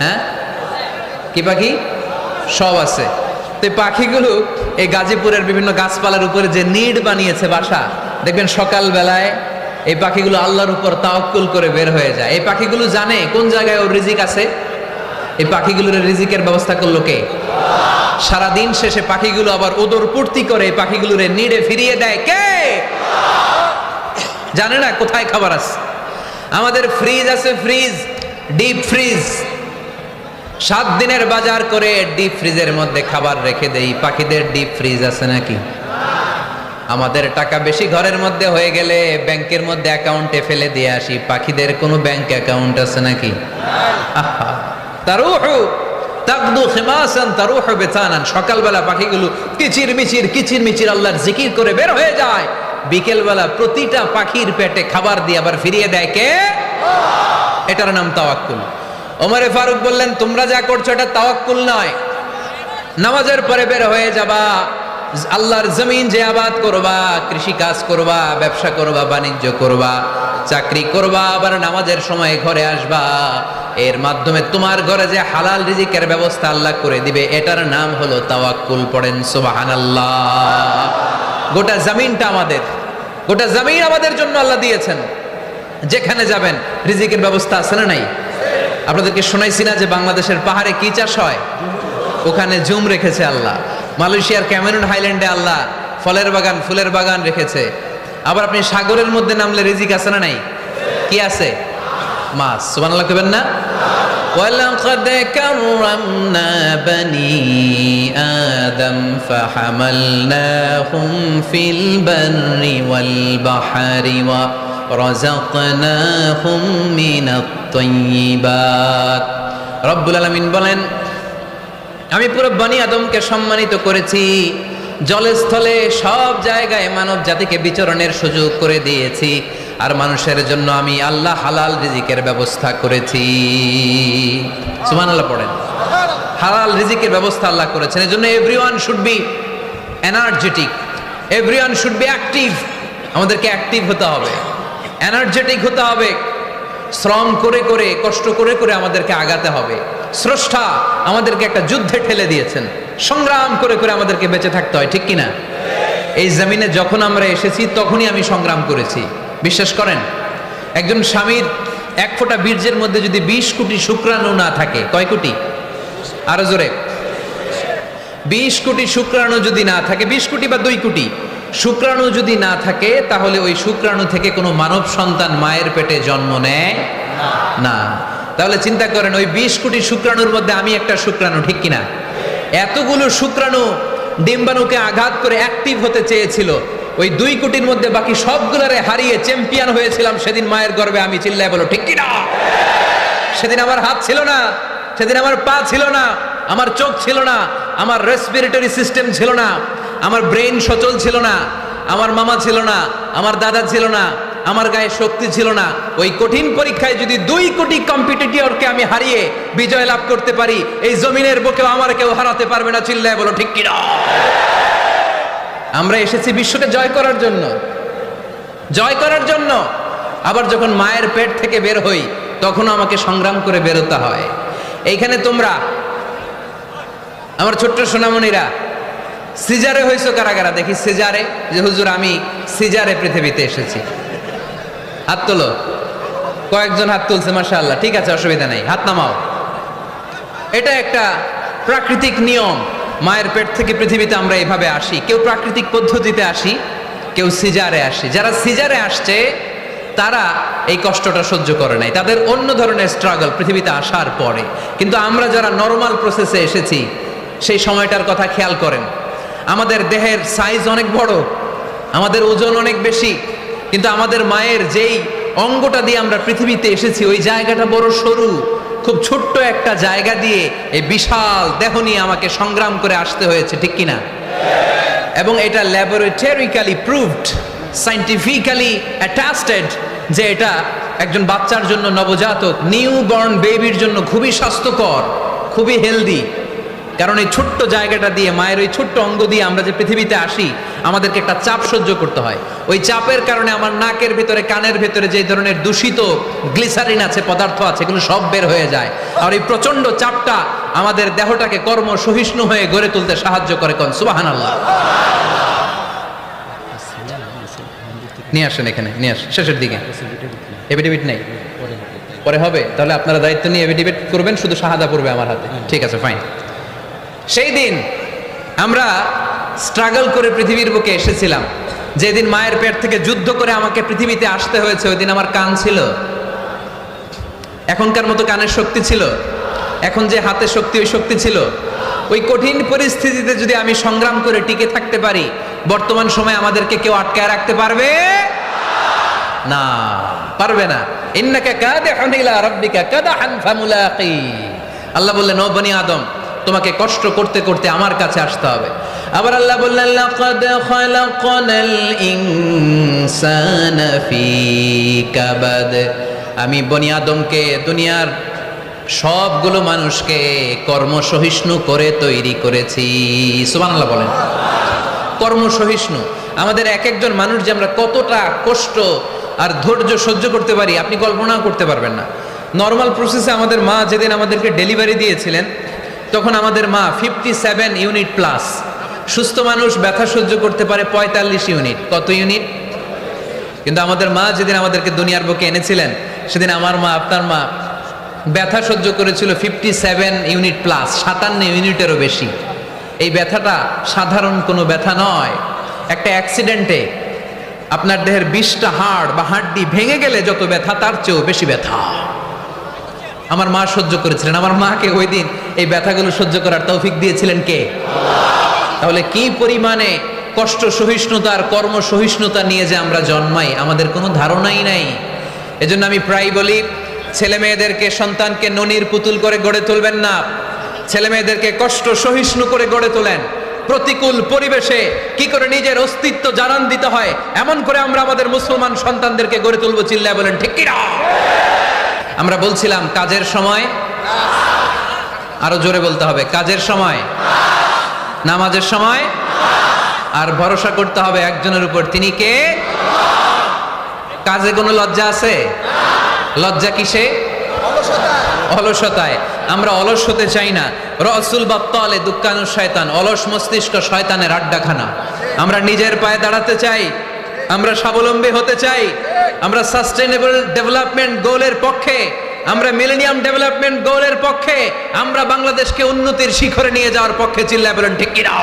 হ্যাঁ কি পাখি? সব আছে। তো এই পাখিগুলো এই গাজীপুরের বিভিন্ন গাছপালার উপরে যে নিড বানিয়েছে বাসা, দেখবেন সকালবেলায় এই পাখিগুলো আল্লাহর উপর তাওয়াক্কুল করে বের হয়ে যায়। এই পাখিগুলো জানে কোন জায়গায় ওর রিজিক আছে। এই পাখিগুলোর রিজিকের ব্যবস্থা করলো কে? সারা দিন শেষে পাখিগুলো আবার ওদর পূর্তি করে এই পাখিগুলোরে নিড়ে ফিরিয়ে দেয় কে? জানে না কোথায় খাবার আছে। আমাদের ফ্রিজ আছে, ফ্রিজ, ডিপ ফ্রিজ, 7 দিনের বাজার করে ডিপ ফ্রিজের মধ্যে খাবার রেখে দেই। পাখিদের ডিপ ফ্রিজ আছে নাকি? আমাদের টাকা বেশি ঘরের মধ্যে হয়ে গেলে ব্যাংকের মধ্যে অ্যাকাউন্টে ফেলে দিয়ে আসি। পাখিদের কোনো ব্যাংক অ্যাকাউন্ট আছে নাকি? আহা, তারুহু তাকদু খিমাসান তারুহু বিতানান। সকালবেলা পাখিগুলো কিচির মিচির আল্লাহর জিকির করে বের হয়ে যায়। বিকেলবেলা প্রতিটা পাখির পেটে খাবার দিয়ে আবার ফিরিয়ে দেয় কে? এটার নাম তাওয়াক্কুল। ওমরে ফারুক বললেন, তোমরা যা করছো এটা তাওয়াক্কুল নয়। নামাজের পরে বের হয়ে যাবা, আল্লাহর জমিন যে আবাদ করবা, কৃষি কাজ করবা, ব্যবসা করবা, বাণিজ্য করবা, চাকরি করবা, আবার নামাজের সময় ঘরে আসবা। এর মাধ্যমে তোমার ঘরে যে হালাল রিজিকের ব্যবস্থা আল্লাহ করে দিবে, এটার নাম হলো তাওয়াক্কুল। পড়েন সুবহানাল্লাহ। গোটা জমিনটা আমাদের, গোটা জমিন আমাদের জন্য আল্লাহ দিয়েছেন। যেখানে যাবেন রিজিকের ব্যবস্থা আছে না নাই? আপনাদেরকে শোনাইছি না যে বাংলাদেশের পাহাড়ে কি চাষ হয়? ওখানে জুম রেখেছে আল্লাহ। মালয়েশিয়ার ক্যামেরুন হাইল্যান্ডে আল্লাহ ফলের বাগান, ফুলের বাগান রেখেছে। আবার আপনি সাগরের মধ্যে নামলে রিজিক আছে না নাই? কি আছে? মাছ। সুবহানাল্লাহ কইবেন না? ওয়ালাকাদ কাররামনা বনি আদম ফাহামালনাহুম ফিল বাররি ওয়াল বাহরি ওয়া রাযাকনাহুম মিনাত তাইয়্যিবাত। রব্বুল আলামিন বলেন, আমি পুরো বনি আদমকে সম্মানিত করেছি। জলে স্থলে সব জায়গায় মানব জাতিকে বিচরণের সুযোগ করে দিয়েছি। আর মানুষের জন্য আমি আল্লাহ হালাল রিজিকের ব্যবস্থা করেছি। সুবহানাল্লাহ পড়েন। হালাল রিজিকের ব্যবস্থা আল্লাহ করেছেন। এজন্য everyone should be energetic, everyone should be active. আমাদেরকে অ্যাক্টিভ হতে হবে, এনার্জেটিক হতে হবে। শ্রম করে করে, কষ্ট করে করে আমাদেরকে আগাতে হবে। স্রষ্টা আমাদেরকে একটা যুদ্ধে ঠেলে দিয়েছেন, সংগ্রাম করে করে আমাদেরকে বেঁচে থাকতে হয়, ঠিক কিনা? এই জমিনে যখন আমরা এসেছি তখনই আমি সংগ্রাম করেছি। বিশ্বাস করেন, একজন স্বামীর 1 ফোঁটা বীর্যের মধ্যে যদি 20 কোটি শুক্রাণু না থাকে, কয় কোটি? আরো জোরে। 20 কোটি শুক্রাণু যদি না থাকে, 20 কোটি বা 2 কোটি শুক্রাণু যদি না থাকে, তাহলে ওই শুক্রাণু থেকে কোনো মানব সন্তান মায়ের পেটে জন্ম নেয় না। তাহলে চিন্তা করেন, ওই 20 কোটি শুক্রাণুর মধ্যে আমি একটা শুক্রাণু, ঠিক কিনা? এতগুলো শুক্রাণু ডিম্বাণুকে আঘাত করে অ্যাক্টিভ হতে চেয়েছিল। ওই 2 কোটির মধ্যে বাকি সবগুলোরে হারিয়ে চ্যাম্পিয়ন হয়েছিলাম সেদিন মায়ের গর্ভে আমি। চিল্লায় বলো ঠিক কিনা? সেদিন আমার হাত ছিল না, সেদিন আমার পা ছিল না, আমার চোখ ছিল না, আমার রেসপিরেটরি সিস্টেম ছিল না, আমার ব্রেন সচল ছিল না, আমার মামা ছিল না, আমার দাদা ছিল না, আমার গায়ে শক্তি ছিল না। ওই কঠিন পরীক্ষায় যদি 2 কোটি কম্পিটিটরকে আমি হারিয়ে বিজয় লাভ করতে পারি, এই জমিনের বুকেও আমার কেউ হারাতে পারবে না। চিল্লায় বলো ঠিক কিনা? আমরা এসেছি বিশ্বকে জয় করার জন্য, জয় করার জন্য। আবার যখন মায়ের পেট থেকে বের হই তখনও আমাকে সংগ্রাম করে বেরোতে হয়। এইখানে তোমরা আমার ছোট্ট সোনামণিরা সিজারে হইছো কারা কারা? দেখি সিজারে, যে হুজুর আমি সিজারে পৃথিবীতে এসেছি। হাত তোলো। কয়েকজন হাত তুলছে, মাশাআল্লাহ। ঠিক আছে, অসুবিধা নেই, হাত নামাও। এটা একটা প্রাকৃতিক নিয়ম। মায়ের পেট থেকে পৃথিবীতে আমরা এভাবে আসি। কেউ প্রাকৃতিক পদ্ধতিতে আসি, কেউ সিজারে আসি। যারা সিজারে আসছে তারা এই কষ্টটা সহ্য করে নাই, তাদের অন্য ধরনের স্ট্রাগল পৃথিবীতে আসার পরে। কিন্তু আমরা যারা নরমাল প্রসেসে এসেছি সেই সময়টার কথা খেয়াল করেন। আমাদের দেহের সাইজ অনেক বড়, আমাদের ওজন অনেক বেশি, কিন্তু আমাদের মায়ের যেই অঙ্গটা দিয়ে আমরা পৃথিবীতে এসেছি ওই জায়গাটা বড় সরু। খুব ছোট্ট একটা জায়গা দিয়ে এই বিশাল দেহ নিয়ে আমাকে সংগ্রাম করে আসতে হয়েছে, ঠিক কিনা? এবং এটা ল্যাবরেটরিক্যালি প্রুভড, সায়েন্টিফিক্যালি অ্যাটাস্টেড যে এটা একজন বাচ্চার জন্য, নবজাতক নিউ বর্ন বেবির জন্য খুবই স্বাস্থ্যকর, খুবই হেলদি। কারণ এই ছোট্ট জায়গাটা দিয়ে, মায়ের ওই ছোট্ট অঙ্গ দিয়ে আমরা যে পৃথিবীতে আসি, আমাদেরকে একটা চাপ সহ্য করতে হয়। ওই চাপের কারণে আমার নাকের ভিতরে, কানের ভিতরে যে ধরনের দূষিত গ্লিসারিন আছে, পদার্থ আছে, এগুলো সব বের হয়ে যায়। আর এই প্রচন্ড চাপটা আমাদের দেহটাকে কর্ম সহিষ্ণু হয়ে গড়ে তুলতে সাহায্য করে। কোন সুবহানাল্লাহ। নিয়ে আসেন, এখানে নিয়ে আসেন, শেষের দিকে। এফিডেভিট নেই, পরে হবে। তাহলে আপনারা দায়িত্ব নিয়ে এফিডেভিট করবেন, শুধু শাহাদা পড়বে আমার হাতে। ঠিক আছে, ফাইন। সেই দিন আমরা স্ট্রাগল করে পৃথিবীর বুকে এসেছিলাম। যেদিন মায়ের পেট থেকে যুদ্ধ করে আমাকে পৃথিবীতে আসতে হয়েছে, ওই দিন আমার কান ছিল? এখনকার মতো কানের শক্তি ছিল? এখন যে হাতে শক্তি, ওই শক্তি ছিল? ওই কঠিন পরিস্থিতিতে যদি আমি সংগ্রাম করে টিকে থাকতে পারি, বর্তমান সময়ে আমাদেরকে কেউ আটকায় রাখতে পারবে না, পারবে না। ইন্নাকা কাদিহুন ইলা রাব্বিকা কাদহান ফামুলাকি। আল্লাহ বললেন, ও বনি আদম, তোমাকে কষ্ট করতে করতে আমার কাছে আসতে হবে। আবার আল্লাহ বললেন, লাকাদ খালাকনাল ইনসানা ফি কাবাদ। আমি বনি আদমকে, দুনিয়ার সবগুলো মানুষকে কর্মসহিষ্ণু করে তৈরি করেছি। সুবহানাল্লাহ বলেন। কর্মসহিষ্ণু। আমাদের এক একজন মানুষ যে আমরা কতটা কষ্ট আর ধৈর্য সহ্য করতে পারি, আপনি কল্পনাও করতে পারবেন না। নর্মাল প্রসেসে আমাদের মা যেদিন আমাদেরকে ডেলিভারি দিয়েছিলেন, তখন আমাদের মা 57 ইউনিট প্লাস। সুস্থ মানুষ ব্যথা সহ্য করতে পারে 45 ইউনিট। কত ইউনিট? কিন্তু আমাদের মা যেদিন আমাদেরকে দুনিয়ার বুকে এনেছিলেন, সেদিন আমার মা, আপনার মা ব্যথা সহ্য করেছিল 57 ইউনিট প্লাস, 57 ইউনিটেরও বেশি। এই ব্যথাটা সাধারণ কোনো ব্যথা নয়। একটা অ্যাক্সিডেন্টে আপনার দেহের 20টা হাড় বা হাড্ডি ভেঙে গেলে যত ব্যথা, তার চেয়েও বেশি ব্যথা আমার মা সহ্য করেছিলেন। আমার মাকে ওই দিন এই ব্যথাগুলো সহ্য করার তৌফিক দিয়েছিলেন কে? তাহলে কি পরিমাণে কষ্ট সহিষ্ণুতা আর কর্ম সহিষ্ণুতা নিয়ে যে আমরা জন্মাই, আমাদের কোনো ধারণাই নাই। এজন্য আমি প্রায় বলি, ছেলে মেয়েদেরকে, সন্তানকে ননির পুতুল করে গড়ে তুলবেন না। ছেলে মেয়েদেরকে কষ্ট সহিষ্ণু করে গড়ে তোলেন। প্রতিকূল পরিবেশে কি করে নিজের অস্তিত্ব জানান দিতে হয়, এমন করে আমরা আমাদের মুসলমান সন্তানদেরকে গড়ে তুলবো। চিল্লায় বলেন ঠিক কিনা? আমরা বলছিলাম কাজের সময়, আরো জোরে বলতে হবে, কাজের সময়, নামাজের সময়, আর ভরসা করতে হবে একজনের উপর। তিনি কে? কাজে কোনো লজ্জা আছে? লজ্জা কিসে? অলসতায়। আমরা অলস হতে চাই না। রসুল বাত্তালে দুক্কানুর শয়তান, অলস মস্তিষ্ক শয়তানের আড্ডাখানা। আমরা নিজের পায়ে দাঁড়াতে চাই, আমরা স্বাবলম্বী হতে চাই, আমরা সাস্টেনেবল ডেভেলপমেন্ট গোলের পক্ষে, আমরা মিলেনিয়াম ডেভেলপমেন্ট গোলের পক্ষে, আমরা বাংলাদেশকে উন্নতির শিখরে নিয়ে যাওয়ার পক্ষে। চিল্লায় বলেন ঠিক কিনা?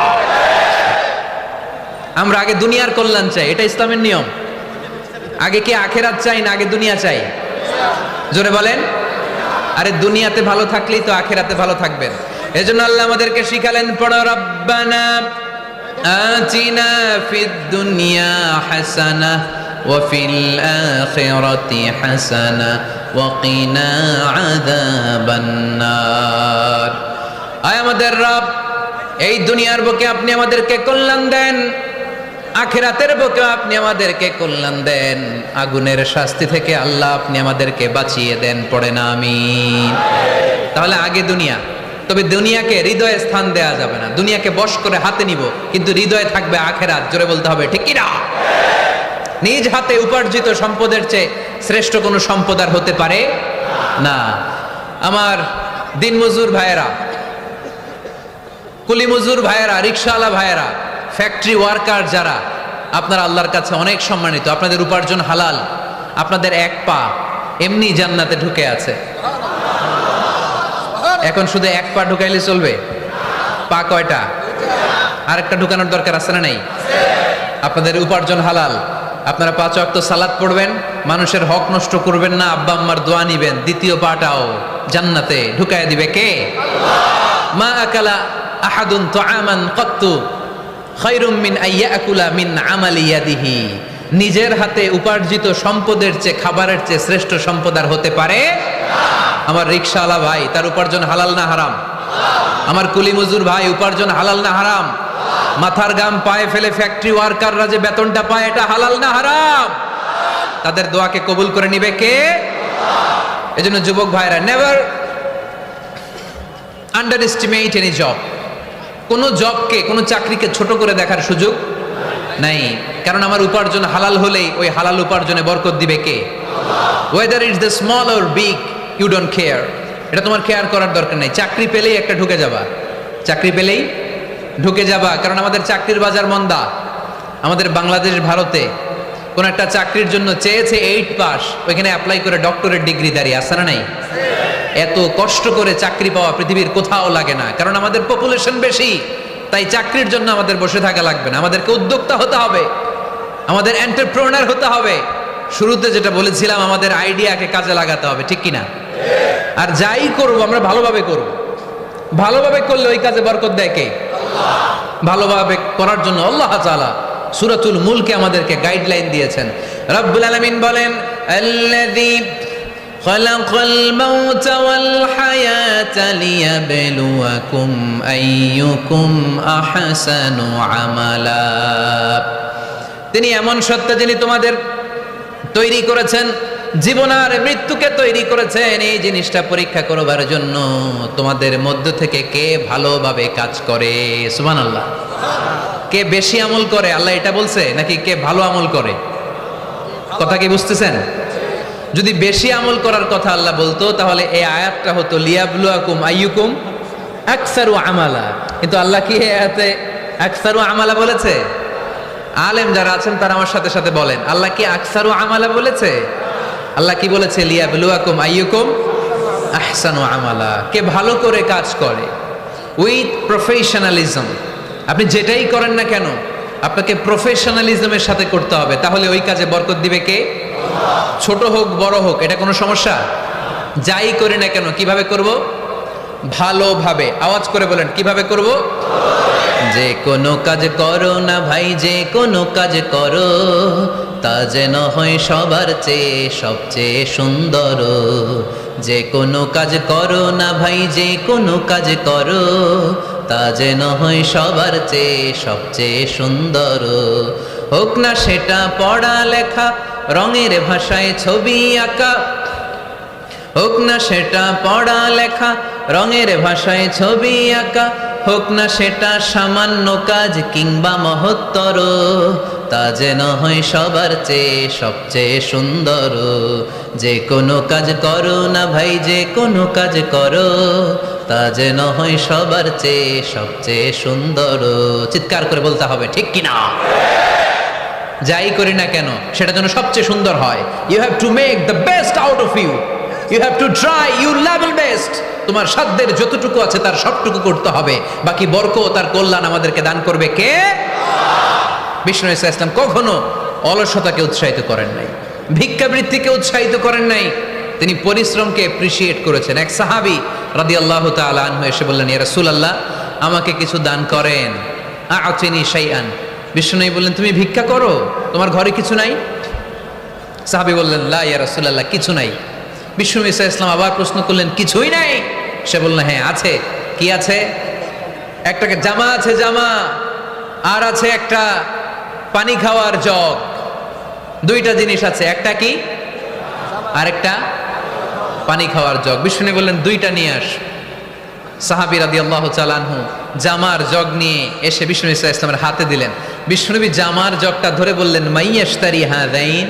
আমরা আগে দুনিয়ার কল্যাণ চাই, এটা ইসলামের নিয়ম। আগে কি আখেরাত চাই না আগে দুনিয়া চাই? জোরে বলেন। আরে দুনিয়াতে ভালো থাকলেই তো আখেরাতে ভালো থাকবেন। এজন্য আল্লাহ আমাদেরকে শিখালেন, পড়ো, রব্বানা আতিনা ফিদ দুনিয়া হাসানাহ ওয়া ফিল আখিরাতি হাসানাহ ওয়া কিনা আযাবান নার। আয় আমাদের রব, এই দুনিয়ার বুকে আপনি আমাদেরকে কল্যাণ দেন, আখিরাতের বুকে আপনি আমাদেরকে কল্যাণ দেন, আগুনের শাস্তি থেকে আল্লাহ আপনি আমাদেরকে বাঁচিয়ে দেন। পড়ে না আমিন। তাহলে আগে দুনিয়া, তবে দুনিয়াকে হৃদয়ে স্থান দেয়া যাবে না। দুনিয়াকে বশ করে হাতে নিব, কিন্তু হৃদয়ে থাকবে আখিরাত। জোরে বলতে হবে ঠিক কি না? নিজ হাতে উপার্জিত সম্পদের চেয়ে শ্রেষ্ঠ কোনো সম্পদ আর হতে পারে না। আমার দিনমজুর ভাইয়েরা, কুলি মজুর ভাইয়েরা, রিকশাওয়ালা ভাইয়েরা, ফ্যাক্টরি ওয়ার্কার যারা, আপনারা আল্লাহর কাছে অনেক সম্মানিত। আপনাদের উপার্জন হালাল। আপনাদের এক পা এমনি জান্নাতে ঢুকে আছে। এখন শুধু এক পা ঢুকাইলে চলবে? পা কয়টা? আরেকটা ঢুকানোর দরকার আছে না? নেই? আপনাদের উপার্জন হালাল। আপনারা 5 ওয়াক্ত সালাত পড়বেন, মানুষের হক নষ্ট করবেন না, আব্বা আম্মার দোয়া নিবেন, দ্বিতীয় পাটাও জান্নাতে ঢুকায় দিবে কে? মা আকালা আহাদুন তুআমান ক্বাত্তু খায়রুম মিন আইয়াকুলা মিন আমালি ইয়াদিহি। নিজের হাতে উপার্জিত সম্পদের চেয়ে, খাবারের চেয়ে শ্রেষ্ঠ সম্পদ আর হতে পারে না। আমার রিকশাওয়ালা ভাই, তার উপার্জন হালাল না হারাম? আমার কুলি মজুর ভাই, উপার্জন হালাল না হারাম? মাথার গাম পায়ে ফেলে ফ্যাক্টরি ওয়ার্কাররা যে বেতনটা পায়, এটা হালাল না হারাম? তাদের দোয়াকে কবুল করে নিবে কে? এজন্য যুবক ভাইরা, never under estimate any job. কোন জবকে, কোন চাকরিকে ছোট করে দেখার সুযোগ নাই। কারণ আমার উপার্জন হালাল হলেই ওই হালাল উপার্জনে বরকত দিবে কে? Whether it's the small or big, you don't care. এটা তোমার কেয়ার করার দরকার নাই। চাকরি পেলেই একটা ঢুকে যাবা, চাকরি পেলেই ঢুকে যাবা। কারণ আমাদের চাকরির বাজার মন্দা। আমাদের বাংলাদেশ, ভারতে কোন একটা চাকরির জন্য চেয়েছে 8 পাস, ওইখানে অ্যাপ্লাই করে ডক্টরেট ডিগ্রি দাঁড়িয়ে আসে না নাই? এত কষ্ট করে চাকরি পাওয়া পৃথিবীর কোথাও লাগে না, কারণ আমাদের পপুলেশন বেশি, তাই চাকরির জন্য আমাদের বসে থাকা লাগবে না। আমাদেরকে উদ্যোক্তা হতে হবে, আমাদের এন্টারপ্রেনার হতে হবে। শুরুতে যেটা বলেছিলাম, আমাদের আইডিয়াকে কাজে লাগাতে হবে, ঠিক কিনা? আর যাই করব আমরা ভালোভাবে করব। ভালোভাবে করলে ওই কাজে বরকত দেয় কে? ভালোভাবে করার জন্য আল্লাহ তাআলা সূরাতুল মুলকে আমাদেরকে গাইডলাইন দিয়েছেন। রব্বুল আলামিন বলেন, আল্লাযী খালাকাল মাউতা ওয়াল হায়াতা লিয়াবলুয়াকুম আইয়ুকুম আহসানু আমালা। তিনি এমন সত্তা যিনি তোমাদের তৈরি করেছেন, জীবন আর মৃত্যুকে তৈরি করেছেন এই জিনিসটা পরীক্ষা করবার জন্য, তোমাদের মধ্য থেকে কে ভালোভাবে কাজ করে। সুবহানাল্লাহ। কে বেশি আমল করে, আল্লাহ এটা বলছে নাকি কে ভালো আমল করে? কথা কি বুঝতেছেন? যদি বেশি আমল করার কথা আল্লাহ বলতো তাহলে এই আয়াতটা হতো লিয়াবলুয়াকুম আইয়ুকুম আকসারু আমালা। কিন্তু আল্লাহ কি এই আয়াতে আকসারু আমালা বলেছে? আলেম যারা আছেন তারা আমার সাথে সাথে বলেন, আল্লাহ কি আকসারু আমালা বলেছে? আল্লাহ কি বলেছে? লিয়াবলুয়াকুম আইয়ুকুম আহসানু আমালা, কে ভালো করে কাজ করে উইথ প্রফেশনালিজম। আপনি যেটাই করেন না কেন আপনাকে প্রফেশনালিজমের সাথে করতে হবে, তাহলে ওই কাজে বরকত দিবে কে? ছোট হোক বড় হোক, এটা কোনো সমস্যা? যাই করি না কেন কিভাবে করব? ভালোভাবে। আওয়াজ করে বলেন, কিভাবে করব? যে কোনো কাজ করো না ভাই, যে কোনো কাজ করো তা যেন হয় সবার চেয়ে সবচেয়ে সুন্দর। যে কোনো কাজ করো না ভাই, যে কোনো কাজ করো তা যেন হয় সবার চেয়ে সবচেয়ে সুন্দর। হোক না সেটা পড়া লেখা, রঙের ভাষায় ছবি আঁকা, হোক না সেটা পড়া লেখা, রঙের ভাষায় ছবি আঁকা, হোক না সেটা সামান্য কাজ কিংবা মহত্তর, তা যেন হয় সবার চেয়ে সবচেয়ে সুন্দর। যে কোনো কাজ করো না ভাই, যে কোনো কাজ করো তা যেন হয় সবার চেয়ে সবচেয়ে সুন্দর। চিৎকার করে বলতে হবে, ঠিক কিনা? যাই করি না কেন সেটা যেন সবচেয়ে সুন্দর হয়। You have to make the best out of you, you have to try you level best. তোমার সাধ্যের যতটুকু আছে তার সবটুকু করতে হবে, বাকি বরকত তার কল্যাণ আমাদেরকে দান করবে কে? বিষ্ণু ইসা ইসলাম কখনো অলসতাকে উৎসাহিত করেন নাই, ভিক্ষাবৃত্তিকে উৎসাহিত করেন নাই, তিনি পরিশ্রমকে অ্যাপ্রিসিয়েট করেছেন। এক সাহাবী রাদিয়াল্লাহু তাআলা আনহু এসে বললেন, ইয়া রাসূলুল্লাহ আমাকে কিছু দান করেন, আ'তিনি শাইআন। বিষ্ণু বললেন, তুমি ভিক্ষা করো, তোমার ঘরে কিছু নাই? সাহাবী বললেন, লা ইয়া রাসূলুল্লাহ কিছু নাই। বিষ্ণু ইসা ইসলাম আবার প্রশ্ন করলেন, কিছুই নাই? সে বললেন, হ্যাঁ আছে। কি আছে? একটা জামা আছে, জামা, আর আছে একটা পানি খাওয়ার জগ। দুইটা জিনিস আছে, একটা কি আর একটা পানি খাওয়ার জগ। বিষ্ণু বললেন, দুইটা নিয়ে আস। সাহাবী রাদিয়াল্লাহু তাআলা আনহু জামার জগ নিয়ে এসে বিষ্ণু ইসা ইসলামের হাতে দিলেন। বিষ্ণুনবী জামার জগটা ধরে বললেন, মাইয়াশতারি হাযাইন,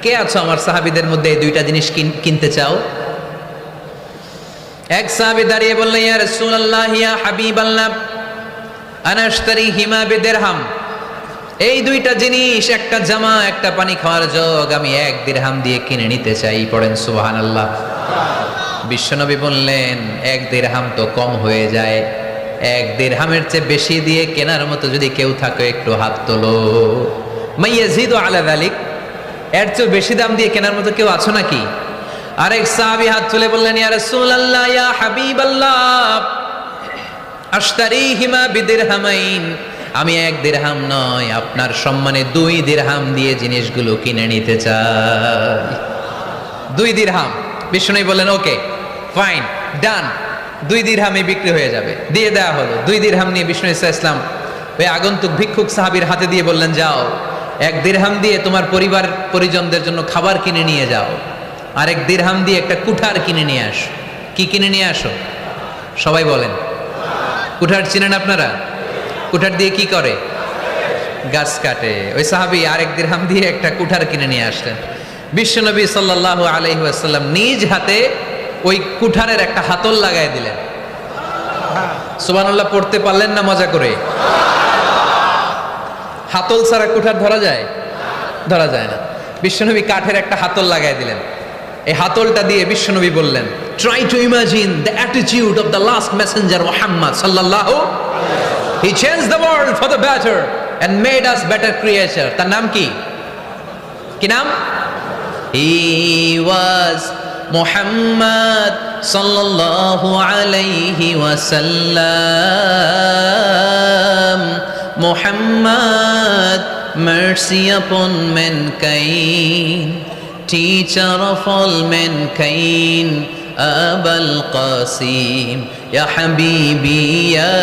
কে আছো আমার সাহাবীদের মধ্যে এই দুইটা জিনিস কিনতে চাও? এক সাহাবী দাঁড়িয়ে বললেন, ইয়া রাসূলুল্লাহ ইয়া হাবিবাল্লাহ আনা আশতারিহিমা বিদিরহাম। এই দুইটা জিনিস, একটা জামা একটা পানি খাওয়ার জগ, আমি 1 দিরহাম দিয়ে কিনে নিতে চাই। পড়েন সুবহানাল্লাহ। বিশ্বনবী বললেন, 1 দিরহাম তো কম হয়ে যায়, 1 দিরহামের চেয়ে বেশি দিয়ে কেনার মতো যদি কেউ থাকে একটু হাত তোলো। মাইয়াজিদু আলা যালিক, এর চেয়ে বেশি দাম দিয়ে কেনার মতো কেউ আছো নাকি? আরেক সাহাবী হাত তুলে বললেন, ইয়া রাসূলুল্লাহ ইয়া হাবিবাল্লাহ আশতারিহিমা বিদিরহামাইন, আমি 1 দিরহাম নয় আপনার সম্মানে 2 দিরহাম দিয়ে জিনিসগুলো কিনে নিতে চাই। 2 দিরহাম। বিষ্ণু বললেন, ওকে ফাইন, ডান, 2 দিরহামে বিক্রি হয়ে যাবে। দিয়ে দেওয়া হলো। 2 দিরহাম নিয়ে বিষ্ণু ইসলাম ওই আগন্তুক ভিক্ষুক সাহাবীর হাতে দিয়ে বললেন, যাও 1 দিরহাম দিয়ে তোমার পরিবার পরিজনদের জন্য খাবার কিনে নিয়ে যাও, আর 1 দিরহাম দিয়ে একটা কুঠার কিনে নিয়ে আসো। কি কিনে নিয়ে আসো? সবাই বলেন। কুঠার চিনেন আপনারা? কুঠার দিয়ে কি করে? গাছ কাটে। ওই সাহাবী আর 1 দিরহাম দিয়ে একটা কুঠার কিনে নিয়ে আসলেন। বিশ্বনবী সাল্লাল্লাহু আলাইহি ওয়াসাল্লাম নিজ হাতে ওই কুঠারের একটা হাতল লাগায় দিলেন। সুবহানাল্লাহ পড়তে পারলেন না মজা করে? হাতল ছাড়া কুঠার ধরা যায়? ধরা যায় না। বিশ্বনবী কাঠের একটা হাতল লাগাই দিলেন। এই হাতলটা দিয়ে বিশ্বনবী বললেন, try to imagine the attitude of the last messenger Muhammad সাল্লাল্লাহু, he changed the world for the better and made us better creature. তার নাম কি? কি নাম? হি ওয়াজ মুহাম্মদ সাল্লাল্লাহু আলাইহি ওয়াসাল্লাম। Muhammad, mercy upon mankind, teacher of all mankind, Abul Qasim, Ya Habibi, Ya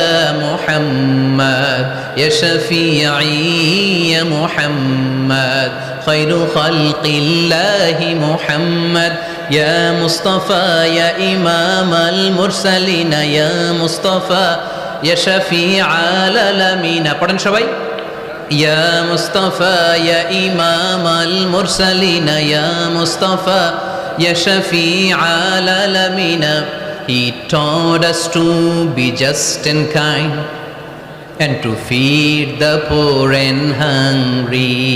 Muhammad, Ya Shafi'i, Ya Muhammad, Khairu Khalqillahi Muhammad, Ya Mustafa, Ya Imam al-Mursalin, Ya Mustafa, Ya Shafi'al Alamin. পড়েন সবাই। Ya Mustafa, Ya Imam al-Mursalin, Ya Mustafa, Ya Shafi'al Alamin. He taught us to be just and kind and to feed the poor and hungry,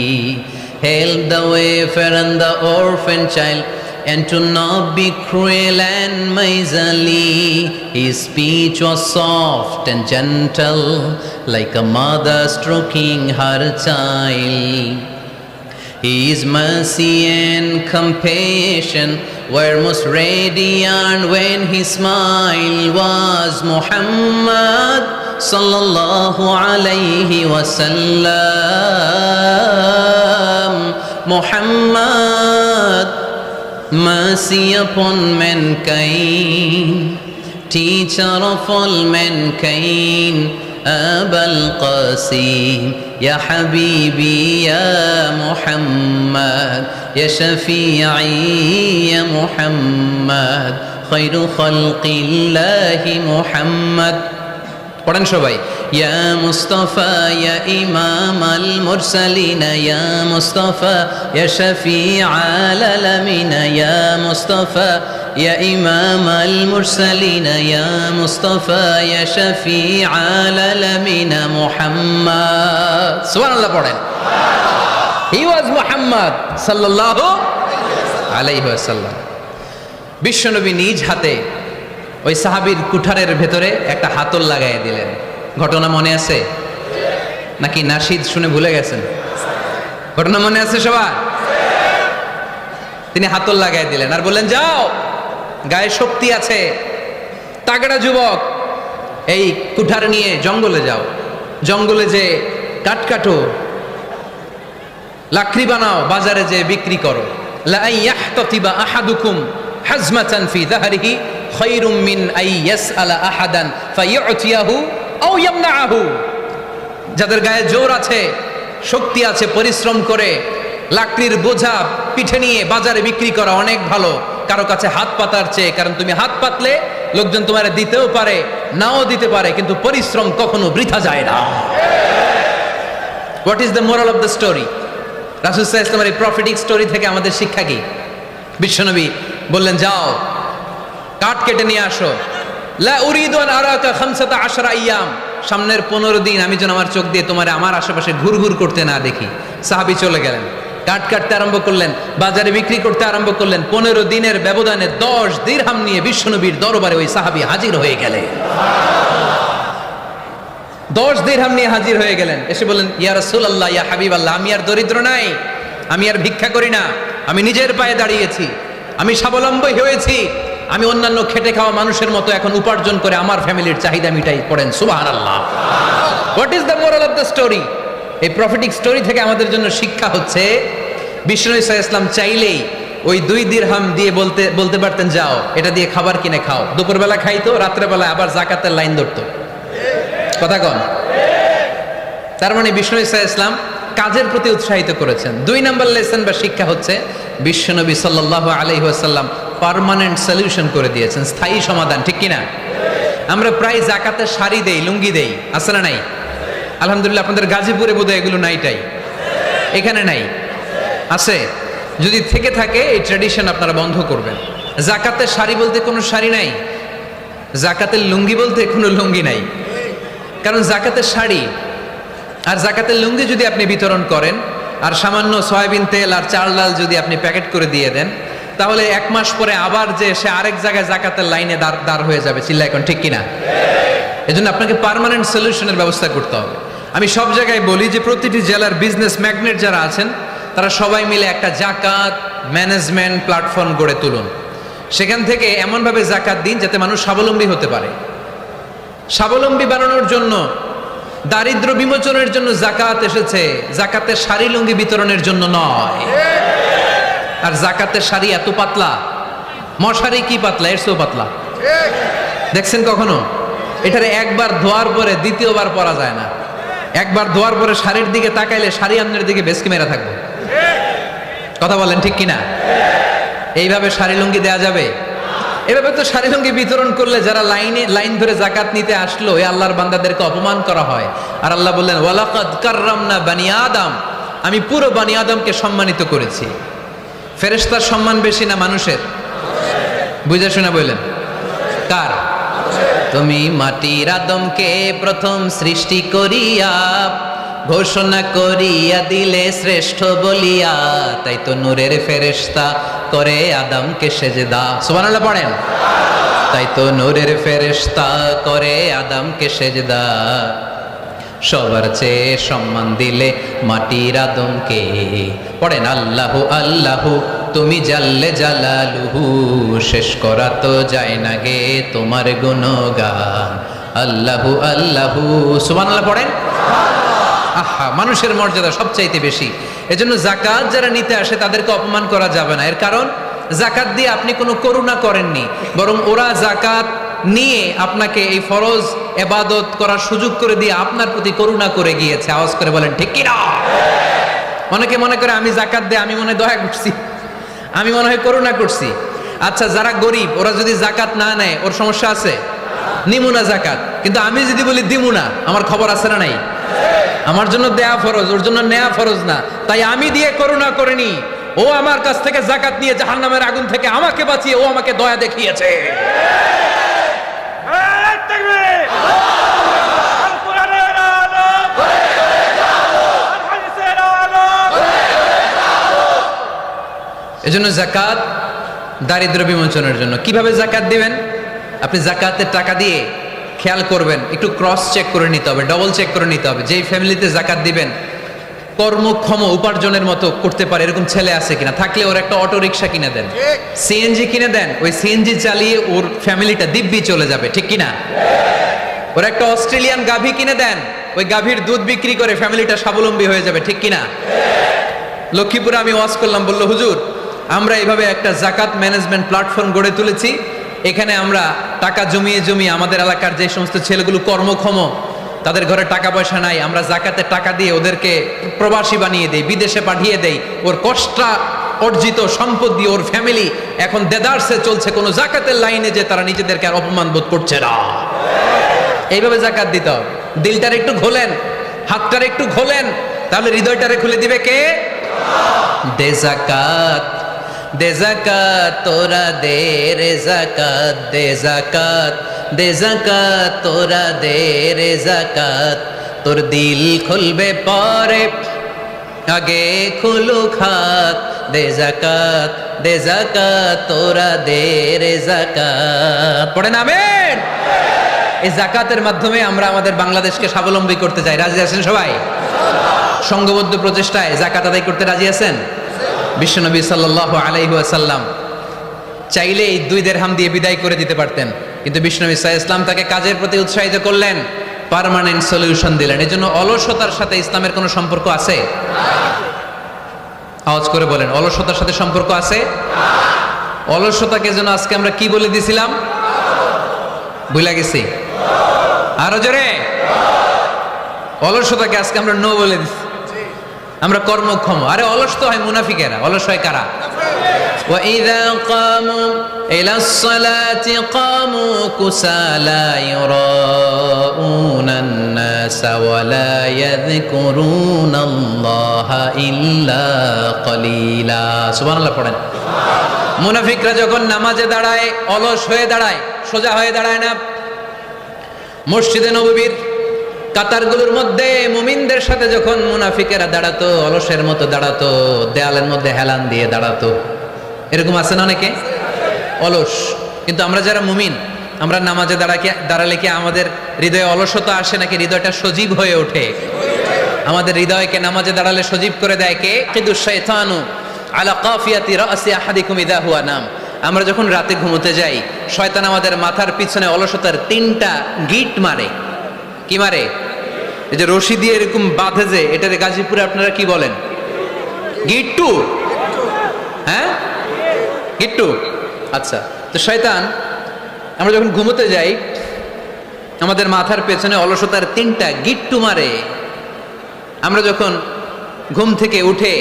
help the wafer and the orphan child, and to not be cruel and miserly. His speech was soft and gentle, like a mother stroking her child. His mercy and compassion were most radiant when his smile was Muhammad sallallahu alayhi wasallam. Muhammad, mercy upon mankind, teacher of all mankind, Abul Qasim, Ya Habibi, Ya Muhammad, Ya Shafi'i, Ya Muhammad, Khairu Khalqillahi Muhammad. পড়েন সবাই। Ya Mustafa, Ya Imam al-Mursalin, Ya Mustafa, Ya Shafi'al Alamin, Ya Mustafa, Ya Imam al-Mursalin, Ya Mustafa, Ya Shafi'al Alamin, Muhammad. Subhanallah পড়েন। He was Muhammad sallallahu alayhi wasallam. বিশ্বনবী নিজ হাতে ওই সাহাবীর কুঠারের ভেতরে একটা হাতল লাগাই দিলেন। ঘটনা মনে আছে নাকি নাশিদ শুনে ভুলে গেছেন? ঘটনা মনে আছে সবার? তিনি হাতল লাগাই দিলেন আর বললেন, যাও, গায়ে শক্তি আছে, তাগড়া যুবক, এই কুঠার নিয়ে জঙ্গলে যাও, জঙ্গলে যে কাঠ কাটো, লাকড়ি বানাও, বাজারে যে বিক্রি করো। লা ইয়াহতাতিবা আহাদুকুম হাজমাতান ফি যাহরিহি খায়রুম মিন আই ইয়াসআলা আহাদান ফায়ু'তিয়াহু আও ইয়ামনাহু। যাদের গায়ে জোর আছে, শক্তি আছে, পরিশ্রম করে লাকড়ির বোঝা পিঠে নিয়ে বাজারে বিক্রি করা অনেক ভালো কারো কাছে হাত পাতার চেয়ে। কারণ তুমি হাত পাতলে লোকজন তোমারে দিতেও পারে, নাও দিতে পারে, কিন্তু পরিশ্রম কখনো বৃথা যায় না। What is the moral of the story? রাসূল সাল্লাল্লাহু আলাইহি ওয়াসাল্লামের এই প্রফেটিক স্টোরি থেকে আমাদের শিক্ষা কি? বিশ্বনবী বললেন, যাও, কাঠ কেটে নিয়ে আসো। লা উরিদু আন আরাকা 15 আইয়াম, সামনের 15 দিন আমি যেন আমার চোখ দিয়ে তোমার আমার আশেপাশে ঘুরঘুর করতে না দেখি। সাহাবী চলে গেলেন, কাঠ কাটতে আরম্ভ করলেন, বাজারে বিক্রি করতে আরম্ভ করলেন। 15 দিনের ব্যবধানে 10 দিরহাম নিয়ে বিশ্বনবীর দরবারে ওই সাহাবী হাজির হয়ে গেলেন। 10 দিরহাম নিয়ে হাজির হয়ে গেলেন। এসে বললেন, ইয়া রাসূলুল্লাহ, ইয়া হাবিবাল্লাহ, আমি আর দরিদ্র নাই, আমি আর ভিক্ষা করি না, আমি নিজের পায়ে দাঁড়িয়েছি, আমি স্বাবলম্বী হয়েছি, আমি অন্যান্য খেটে খাওয়া মানুষের মতো এখন উপার্জন করে আমার ফ্যামিলির চাহিদা মিটাই। পড়েন সুবহানাল্লাহ। What is the moral of the story? এই প্রফেটিক স্টোরি থেকে আমাদের জন্য শিক্ষা হচ্ছে, বিষ্ণু ইসা ইসলাম চাইলেই ওই 2 দিরহাম দিয়ে বলতে পারতেন, যাও, এটা দিয়ে খাবার কিনে খাও। দুপুরবেলা খাইতো, রাত্রেবেলা আবার জাকাতের লাইন ধরতো। কথা কন? তার মানে বিষ্ণু ইসা ইসলাম কাজের প্রতি উৎসাহিত করেছেন। 2 নম্বর লেসন বা শিক্ষা হচ্ছে, বিশ্বনবী সাল্লাল্লাহু আলাইহি ওয়াসাল্লাম পার্মানেন্ট সলিউশন করে দিয়েছেন, স্থায়ী সমাধান। ঠিক কিনা? আমরা প্রায় জাকাতের শাড়ি দেই, লুঙ্গি দেই, আছে না নাই? আলহামদুলিল্লাহ, আপনাদের গাজীপুরে বোধহয় এগুলো নাইটাই, এখানে নাই, আছে। যদি থেকে থাকে এই ট্র্যাডিশন আপনারা বন্ধ করবেন। জাকাতের শাড়ি বলতে কোনো শাড়ি নাই, জাকাতের লুঙ্গি বলতে কোনো লুঙ্গি নাই। কারণ জাকাতের শাড়ি আর জাকাতের লুঙ্গি যদি আপনি বিতরণ করেন, আর সামান্য সয়াবিন তেল আর চাল ডাল যদি আপনি প্যাকেট করে দিয়ে দেন, তাহলে 1 মাস পরে আবার যে সে আরেক জায়গায় জাকাতের লাইনে দাঁড় হয়ে যাবে। চিল্লা এখন ঠিক কিনা? এজন্য আপনাকে পার্মানেন্ট সলিউশনের ব্যবস্থা করতে হবে। আমি সব জায়গায় বলি যে প্রতিটি জেলার বিজনেস ম্যাগনেট যারা আছেন তারা সবাই মিলে একটা জাকাত ম্যানেজমেন্ট প্ল্যাটফর্ম গড়ে তুলুন। সেখান থেকে এমনভাবে জাকাত দিন যাতে মানুষ স্বাবলম্বী হতে পারে। স্বাবলম্বী বানানোর জন্য, দারিদ্র বিমোচনের জন্য জাকাত এসেছে, জাকাতের শাড়ি লুঙ্গি বিতরণের জন্য নয়। আর জাকাতের শাড়ি এত পাতলা, মশারি কি পাতলা, এর চেয়েও পাতলা। দেখছেন কখনো? এটারে একবার ধোয়ার পরে দ্বিতীয়বার পরা যায় না। একবার ধোয়ার পরে শাড়ির দিকে তাকাইলে শাড়ি আপনার দিকে বেশকি মেরা থাকবে। কথা বলেন ঠিক কিনা? এইভাবে শাড়ি লুঙ্গি দেয়া যাবে? এভাবে তো শাড়ি লুঙ্গি বিতরণ করলে যারা লাইন ধরে জাকাত নিতে আসলো এই আল্লাহর বান্দাদেরকে অপমান করা হয়। আর আল্লাহ বললেন ওয়ালাকাদ কাররামনা বানি আদম, আমি পুরো বানি আদমকে সম্মানিত করেছি। ফেরেশতার সম্মান বেশি না মানুষের? বুঝে শুনে বললেন কার? তুমি মাটির আদমকে প্রথম সৃষ্টি করিয়া ঘোষণা করিয়া দিলে শ্রেষ্ঠ বলিয়া, তাই তো নূরের ফেরেশতা করে আদমকে সেজদা। সুবহানাল্লাহ পড়েন। তাই তো নূরের ফেরেশতা করে আদমকে সেজদা, সবার চেয়ে সম্মান দিলে মাটির আদমকে। পড়েন আল্লাহু আল্লাহু তুমি জাল্লে জালালুহু, শেষ করা তো যায় না গে তোমার গুণগান। আল্লাহু আল্লাহু, সুবহানাল্লাহ পড়েন। আহা, মানুষের মর্যাদা সবচাইতে বেশি। এজন্য জাকাত যারা নিতে আসে তাদেরকে অপমান করা যাবে না। এর কারণ জাকাত দিয়ে আপনি কোনো করুণা করেননি, বরং ওরা জাকাত নিয়ে আপনাকে এই ফরজ ইবাদত করার সুযোগ করে দিয়ে আপনার প্রতি করুণা করে গিয়েছে। আওয়াজ করে বলেন ঠিক কি না? অনেকে মনে করে আমি জাকাত দিয়ে আমি মনে দয়া করছি, আমি মনে হয় করুণা করছি। আচ্ছা, যারা গরিব ওরা যদি জাকাত না নেয় ওর সমস্যা আছে? নিমুনা জাকাত। কিন্তু আমি যদি বলি দিমুনা, আমার খবর আছে না নাই? আমার জন্য দেয়া ফরজ, ওর জন্য নেয়া ফরজ না। তাই আমি দিয়ে করুণা করিনি, ও আমার কাছ থেকে জাকাত নিয়ে জাহান্নামের আগুন থেকে আমাকে বাঁচিয়ে ও আমাকে দয়া দেখিয়েছে। এজন্য জাকাত দারিদ্র বিমোচনের জন্য। কিভাবে জাকাত দিবেন? আপনি জাকাতের টাকা দিয়ে খেয়াল করবেন, একটু ক্রস চেক করে নিতে হবে, ডবল চেক করে নিতে হবে যেই ফ্যামিলিতে জাকাত দিবেন কর্মক্ষম উপার্জনের মতো করতে পারে এরকম ছেলে আছে কিনা। থাকলে ওর একটা অটো রিক্সা কিনে দেন, সিএনজি কিনে দেন, ওই সিএনজি চালিয়ে ওর ফ্যামিলিটা দিব্যি চলে যাবে, ঠিক কিনা? ওর একটা অস্ট্রেলিয়ান গাভী কিনে দেন, ওই গাভীর দুধ বিক্রি করে ফ্যামিলিটা স্বাবলম্বী হয়ে যাবে, ঠিক কিনা? লক্ষ্মীপুরে আমি ওয়াজ করলাম, বলল হুজুর আমরা এইভাবে একটা জাকাত ম্যানেজমেন্ট প্ল্যাটফর্ম গড়ে তুলেছি, এখানে আমরা টাকা জমিয়ে জমিয়ে আমাদের এলাকার যে সমস্ত ছেলেগুলো কর্মক্ষম, তাদের ঘরে টাকা পয়সা নাই, আমরা জাকাতের টাকা দিয়ে ওদেরকে প্রবাসী বানিয়ে দেই, বিদেশে পাঠিয়ে দেই। ওর কষ্ট অর্জিত সম্পদ দিয়ে ওর ফ্যামিলি এখন দেদারসে চলছে, কোনো জাকাতের লাইনে যে তারা নিজেদেরকে আর অপমান বোধ করছে না। এইভাবে জাকাত দিতে হবে। দিলটার একটু খোলেন, হাতটার একটু খোলেন, তাহলে হৃদয়টারে খুলে দিবে কে? দে জাকাত, দে জাকাত তোরা দে রে জাকাত, দে জাকাত, দে জাকাত তোরা দে রে জাকাত। তোর দিল খুলবে পরে, আগে খুলুক হাত। দে জাকাত, দে জাকাত তোরা দে রে জাকাত। পড়েন আমিন। এই জাকাতের মাধ্যমে আমরা আমাদের বাংলাদেশকে স্বাবলম্বী করতে চাই। রাজি আছেন সবাই? সংঘবদ্ধ প্রচেষ্টায় জাকাত আদায় করতে রাজি আছেন? বিশ্বনবী সাল্লাল্লাহু আলাইহি ওয়াসাল্লাম চাইলে এই 2 দিরহাম দিয়ে বিদায় করে দিতে পারতেন, কিন্তু বিশ্বনবী সাল্লাল্লাহু আলাইহি ওয়াসাল্লাম তাকে কাজের প্রতি উৎসাহিত করলেন, পার্মানেন্ট সলিউশন দিলেন। এজন্য অলসতার সাথে ইসলামের কোনো সম্পর্ক আছে? আওয়াজ করে বলেন, অলসতার সাথে সম্পর্ক আছে? অলসতাকে যেন আজকে আমরা কি বলে দিছিলাম? ভুলে গেছি? আরো জোরে। অলসতাকে আজকে আমরা নো বলে দিছি। আমরা কর্মক্ষম। আরে অলস তো হয় মুনাফিকেরা, অলস হয় কারা? وَإِذَا قَامُوا إِلَى الصَّلَاةِ قَامُوا كُسَالَى يُرَاءُونَ النَّاسَ وَلَا يَذْكُرُونَ اللَّهَ إِلَّا قَلِيلًا। সুবহানাল্লাহ পড়েন। মুনাফিকরা যখন নামাজে দাঁড়ায় অলস হয়ে দাঁড়ায়, সোজা হয়ে দাঁড়ায় না। মসজিদে নববীর কাতারগুলোর মধ্যে মুমিনদের সাথে যখন মুনাফিকেরা দাঁড়াতো, অলসের মতো দাঁড়াতো, দেয়ালের মধ্যে হেলান দিয়ে দাঁড়াতো। এরকম আছে না অনেকে অলস? কিন্তু আমরা যারা মুমিন, আমরা নামাজে দাঁড়ালে কি আমাদের হৃদয়ে অলসতা আসে নাকি হৃদয়টা সজীব হয়ে ওঠে? আমাদের হৃদয়কে নামাজে দাঁড়ালে সজীব করে দেয় কে? কিদুশ শাইতানু আলা কাফিয়াতি রাসি আহাদিকুম ইযা হুয়া নাম। আমরা যখন রাতে ঘুমোতে যাই, শয়তান আমাদের মাথার পিছনে অলসতার 3টা গিট মারে। কি মারে? এই যে রশি দিয়ে এরকম বাঁধে, যে এটার গাজীপুরে আপনারা কি বলেন? গিট্টু। হ্যাঁ, গিট্টু। আচ্ছা, তো শয়তান আমরা যখন ঘুমোতে যাই, আমাদের মাথার পেছনে অলসতার 3টা গিট্টু মারে। আমরা যখন ঘুম থেকে উঠে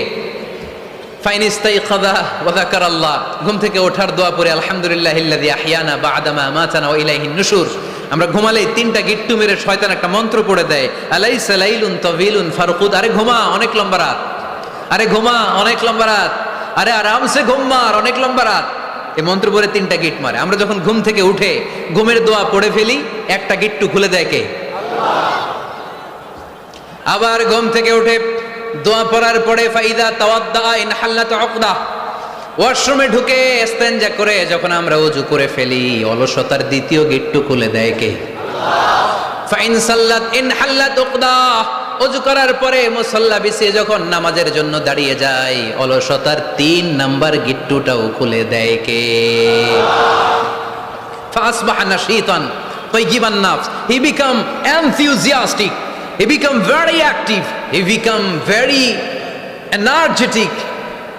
ফাইনিস্তাইকাযা ওয়া যাকারাল্লাহ, ঘুম থেকে ওঠার দোয়া পড়ে আলহামদুলিল্লাহিল্লাযী আহইয়ানা বা'দা মা আমাতানা ওয়া ইলাইহিন নুশুর, আমরা ঘুমালেই 3টা গিট্টু মেরে শয়তান একটা মন্ত্র পড়ে দেয়, আলাইসা লাইলুন তাওয়িলুন ফারকুদ, আরে ঘুমা, অনেক লম্বা রাত, আরে ঘুমা, অনেক লম্বা রাত, আরে আরামসে ঘুম মার, অনেক লম্বা রাত। এই মন্ত্র পড়ে 3টা গিট মারে। আমরা যখন ঘুম থেকে উঠে ঘুমের দোয়া পড়ে ফেলি, একটা গিট্টু খুলে দেয় কে? আবার ঘুম থেকে উঠে দোয়া পড়ার পরে ফাইদা তাওয়াদ্দা ইন হাল্লাত উকদা, ওয়াশরুমে ঢুকে ইস্তেনজা করে যখন আমরা ওযু করে ফেলি, অলসতার 2য় গিট্টু খুলে দেয় কে? ফাইন সাল্লাত ইন হাল্লাত উকদা, ওযু করার পরে মুসাল্লা বিছিয়ে যখন নামাজের জন্য দাঁড়িয়ে যায়, অলসতার 3 নাম্বার গিট্টুটাও খুলে দেয় কে? ফাসবাহা নাশীতান তাইয়িবান নাফস, he became enthusiastic, he become very active, he become very energetic.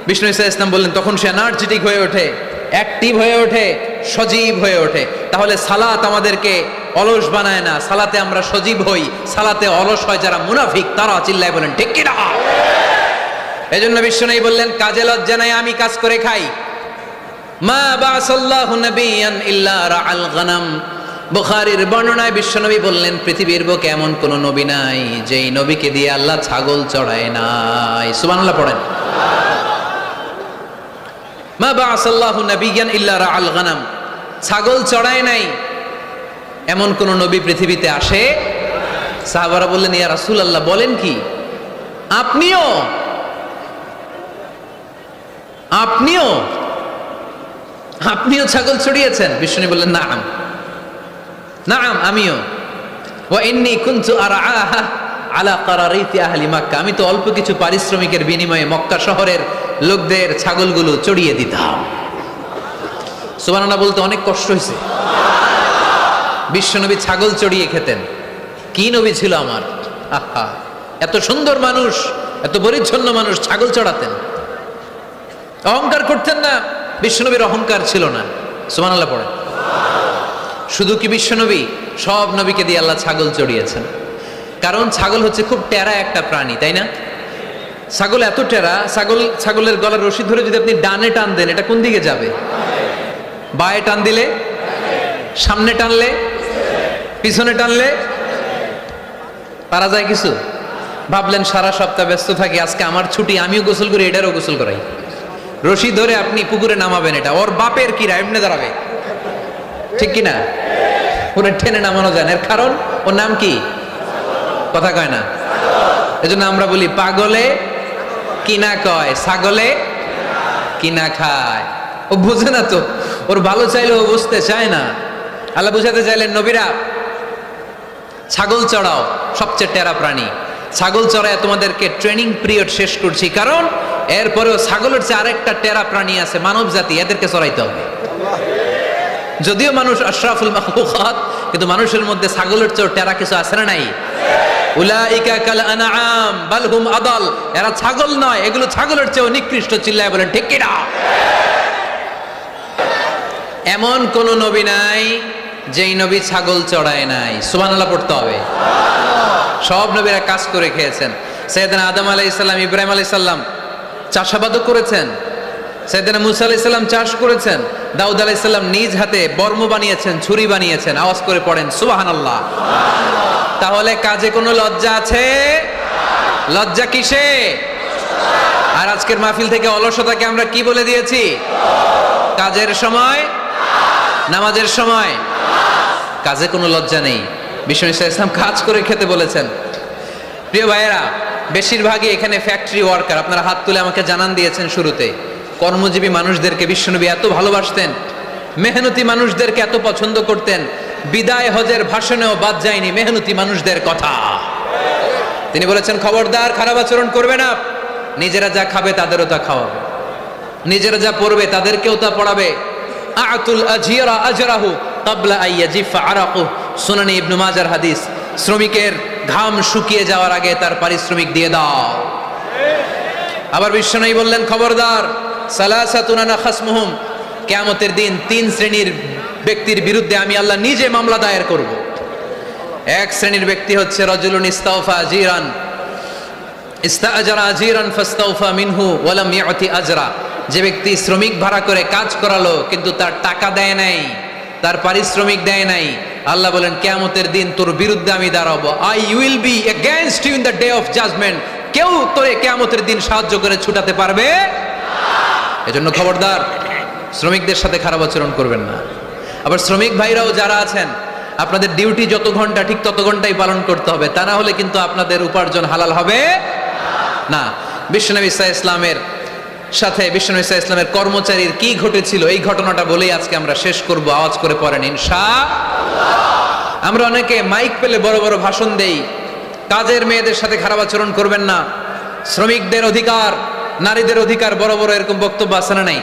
বিষ্ণু ঈসা ইসলাম বললেন তখন সে এনার্জেটিক হয়ে ওঠে, অ্যাক্টিভ হয়ে ওঠে, সজীব হয়ে ওঠে। তাহলে সালাত আমাদেরকে অলস বানায় না, সালাতে আমরা সজীব হই। সালাতে অলস হয় যারা মুনাফিক, তারা চিল্লায় বলেন ঠিক কি না? এজন্য বিষ্ণু বললেন কাজে লজ্জা নাই, আমি কাজ করে খাই। মা বাসাল্লাহু নাবিয়ান ইল্লা রাআল গানাম, বুখারীর বর্ণনায় বিশ্বনবী বললেন পৃথিবীর বুকে এমন কোন নবী নাই যেই নবীকে দিয়ে আল্লাহ ছাগল চড়ায় নাই। সুবহানাল্লাহ পড়েন। মা বাসাল্লাহু নাবিয়ান ইল্লা রাআল গানাম, ছাগল চড়ায় নাই এমন কোন নবী পৃথিবীতে আসে? সাহাবারা বললেন ইয়া রাসূলুল্লাহ, বলেন কি আপনিও? আপনিও আপনিও ছাগল চড়িয়েছেন? বিষ্ণু বললেন নাআম, নাআম আমিও। ওয়া ইন্নী কুনতু আরআহা আলা কারারিতি আহলি মক্কা, আমি তো অল্প কিছু পারিশ্রমিকের বিনিময়ে মক্কা শহরের লোকদের ছাগলগুলো চড়িয়ে দিতাম। সুবহানাল্লাহ বলতে অনেক কষ্ট হয়েছে। বিশ্বনবী ছাগল চড়িয়ে খেতেন। কি নবী ছিল আমার! আহা, এত সুন্দর মানুষ, এত পরিচ্ছন্ন মানুষ, ছাগল চড়াতেন। অহংকার করতেন না, বিশ্বনবীর অহংকার ছিল না। সুবহানাল্লাহ পড়েন। শুধু কি বিশ্বনবী, সব নবীকে দিয়ে আল্লাহ ছাগল চড়িয়েছেন। কারণ ছাগল হচ্ছে খুব টেরা একটা প্রাণী, তাই না? ছাগল এত টেরা, ছাগলের গলার রশি ধরে যদি আপনি ডানে টান দেন, এটা কোন দিকে যাবে? বায়ে টান দিলে, সামনে টানলে, পিছনে টানলে পারা যায় কিছু? ভাবলেন সারা সপ্তাহ ব্যস্ত থাকি, আজকে আমার ছুটি, আমিও গোসল করি, এটারও গোসল করাই। রশি ধরে আপনি পুকুরে নামাবেন, এটা ওর বাপের কিরা এমনি দাঁড়াবে, ঠিক কিনা? ওরা টেনে নামানো যায় না। এর কারণ ওর নাম কি? কথা কয় না। এজন্য আমরা বলি পাগলে কিনা কয়, ছাগলে কিনা খায়। ও বুঝে না তো, ওর ভালো চাইলে ও বুঝতে চায় না। আল্লাহ বুঝাতে চাইলেন নবীরা ছাগল চড়াও, সবচেয়ে টেরা প্রাণী। ছাগল চড়ায় তোমাদেরকে ট্রেনিং পিরিয়ড শেষ করছি, কারণ এরপরেও ছাগলের চেয়ে আরেকটা টেরা প্রাণী আছে, মানব জাতি, এদেরকে চড়াইতে হবে। যদিও মানুষ আশরাফুল মাখলুকাত, কিন্তু মানুষের মধ্যে ছাগলের চেয়ে টেরা কিছু আছে না নাই? উলাইকা কাল আনআম বাল হুম আদাল, এরা ছাগল নয়, এগুলো ছাগলের চেয়ে নিকৃষ্ট। চিল্লায় বলেন ঠিক কি না? এমন কোন নবী নাই যেই নবী ছাগল চড়ায় নাই। সুবহানাল্লাহ পড়তে হবে। সব নবীরা কাজ করে খেয়েছেন। সাইয়েদনা আদম আলাইহিস সালাম, ইব্রাহিম আলাইহিস সালাম চাষাবাদও করেছেন। সাইয়েদনা মুসা আলাইহিস সালাম চাষ করেছেন। দাউদ আলাইহিস সালাম নিজ হাতে বর্ম বানিয়েছেন, ছুরি বানিয়েছেন। আওয়াজ করে পড়েন সুবহানাল্লাহ। তাহলে কাজে কোনো লজ্জা আছে? লজ্জা কিসে? আর আজকের মাহফিল থেকে অলসতাকে আমরা কি বলে দিয়েছি? কাজের সময়, নামাজের সময় কাজে কোনো লজ্জা নেই। বিষ্ণু ইসলাম কাজ করে খেতে বলেছেন। প্রিয় ভাইয়েরা, বেশিরভাগই এখানে ফ্যাক্টরি ওয়ার্কার। আপনারা হাত তুলে আমাকে জানান দিয়েছেন শুরুতে, কর্মজীবী মানুষদেরকে বিশ্বনবী এত ভালোবাসতেন, মেহনতি মানুষদেরকে এত পছন্দ করতেন। বিদায় হজের ভাষণেও বাদ যায়নি মেহনতি মানুষদের কথা। তিনি বলেছেন, খবরদার খারাপ আচরণ করবে না, নিজেরা যা খাবে তাদেরও তা খাওয়াবে, নিজেরা যা পড়বে তাদেরকেও তা পড়াবে। আতুল আজিরা আজরাহু ক্বাবলা আইয়াজিফা আরাকু, সুনানি ইবনে মাজার হাদিস। শ্রমিকের ঘাম শুকিয়ে যাওয়ার আগে তার পারিশ্রমিক দিয়ে দাও। আবার বিশ্বনবী বললেন, খবরদার, সালাসাতুন আনা খাসমুহুম, কিয়ামতের দিন 3 শ্রেণীর ব্যক্তির বিরুদ্ধে আমি আল্লাহ নিজে মামলা দায়ের করব। এক শ্রেণীর ব্যক্তি হচ্ছে রাজুলুন ইস্তাওফা আজিরান, ইস্তাআজারা আজিরান ফাস্তাওফা মিনহু ওয়া লাম ইয়াতি আজরা, যে ব্যক্তি শ্রমিক ভাড়া করে কাজ করালো কিন্তু তার টাকা দেয় নাই, তার পারিশ্রমিক দেয় নাই। আল্লাহ বলেন, কিয়ামতের দিন তোর বিরুদ্ধে আমি দাঁড়াবো। I will be against you in the day of judgement. কেউ তোরে কিয়ামতের দিন সাহায্য করে ছুটাতে পারবে না। এজন্য খবরদার, শ্রমিকদের সাথে খারাপ আচরণ করবেন না। আবার শ্রমিক ভাইরাও যারা আছেন, আপনাদের ডিউটি যত ঘন্টা ঠিক তত ঘন্টাই পালন করতে হবে, তা না হলে কিন্তু আপনাদের উপার্জন হালাল হবে না। বিশ্বনবী সাল্লাল্লাহু আলাইহি ইসলামের সাথে বিশ্বনবী সাল্লাল্লাহু আলাইহি ইসলামের কর্মচারীর কি ঘটেছিল, এই ঘটনাটা বলেই আজকে আমরা শেষ করব। আওয়াজ করে পড়েন ইনশাআল্লাহ। আমরা অনেকে মাইক পেলে বড় বড় ভাষণ দেই, কাজের মেয়েদের সাথে খারাপ আচরণ করবেন না, শ্রমিকদের অধিকার, নারীদের অধিকার, বড় বড় এরকম বক্তব্য আছে না নাই?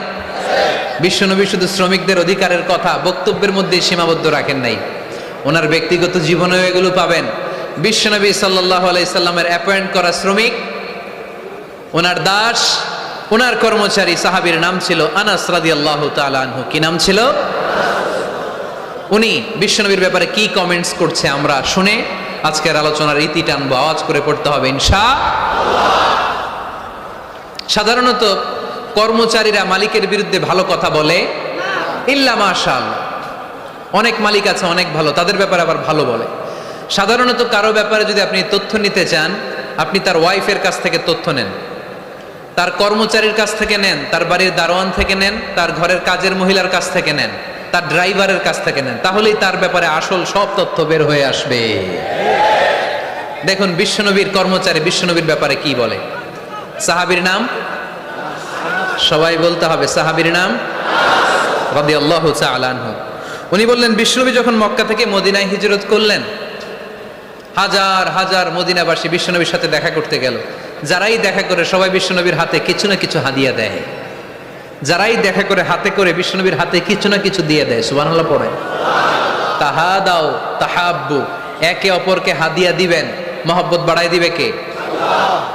বিশ্বনবী শুধু শ্রমিকদের অধিকারের কথা বক্তব্যের মধ্যে সীমাবদ্ধ রাখেন নাই, ওনার ব্যক্তিগত জীবনেও এগুলো পাবেন। বিশ্বনবী সাল্লাল্লাহু আলাইহি সাল্লামের অ্যাপয়েন্ট করা শ্রমিক, ওনার দাস, ওনার কর্মচারী সাহাবীর নাম ছিল আনাস রাদিয়াল্লাহু তাআলা আনহু। কি নাম ছিল? উনি বিশ্বনবীর ব্যাপারে কি কমেন্টস করছে আমরা শুনে আজকের আলোচনার ইতি টানবো। আওয়াজ করে পড়তে হবে ইনশাআল্লাহ। সাধারণত কর্মচারীরা মালিকের বিরুদ্ধে ভালো কথা বলে ইল্লা মাশাআল্লাহ। অনেক মালিক আছে অনেক ভালো, তাদের ব্যাপারে আবার ভালো বলে। সাধারণত কারো ব্যাপারে যদি আপনি তথ্য নিতে চান, আপনি তার ওয়াইফের কাছ থেকে তথ্য নেন, তার কর্মচারীর কাছ থেকে নেন, তার বাড়ির দারোয়ান থেকে নেন, তার ঘরের কাজের মহিলার কাছ থেকে নেন, তার ড্রাইভারের কাছ থেকে নেন, তাহলেই তার ব্যাপারে আসল সব তথ্য বের হয়ে আসবে। দেখুন বিশ্বনবীর কর্মচারী বিশ্বনবীর ব্যাপারে কি বলে। সাহাবীর নাম সবাই বলতে হবে, সাহাবীর নাম রাদিয়াল্লাহু তাআলা আনহু। উনি বললেন, বিশ্বনবী যখন মক্কা থেকে মদিনায় হিজরত করলেন, হাজার হাজার মদিনাবাসী বিশ্বনবীর সাথে দেখা করতে গেল। যারাই দেখা করে সবাই বিশ্বনবীর হাতে কিছু না কিছু হাদিয়া দেয়, যারাই দেখা করে হাতে করে বিশ্বনবীর হাতে কিছু না কিছু দিয়ে দেয়। সুবহানাল্লাহ পড়ে। তাহাদাও তাহাব্বু, একে অপরকে হাদিয়া দিবেন, মহব্বত বাড়ায় দিবে কে?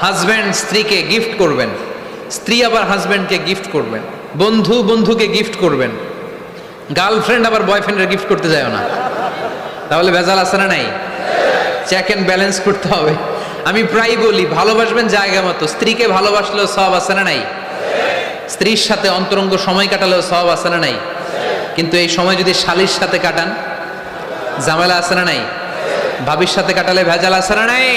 হাজব্যান্ড স্ত্রীকে গিফট করবেন, স্ত্রী আবার হাজব্যান্ডকে গিফট করবেন, বন্ধু বন্ধুকে গিফট করবেন, গার্লফ্রেন্ড আবার বয়ফ্রেন্ডের গিফট করতে যায় না, তাহলে ভেজাল আছে না নাই? চেক এন্ড ব্যালেন্স করতে হবে। আমি প্রায় বলি, ভালোবাসবেন জায়গা মতো। স্ত্রীকে ভালোবাসলেও সওয়াব আছে না নাই? স্ত্রীর সাথে অন্তরঙ্গ সময় কাটালেও সওয়াব আছে না নাই? কিন্তু এই সময় যদি শালীর সাথে কাটান, ঝামেলা আছে না নাই? ভাবির সাথে কাটালে ভেজাল আছে না নাই?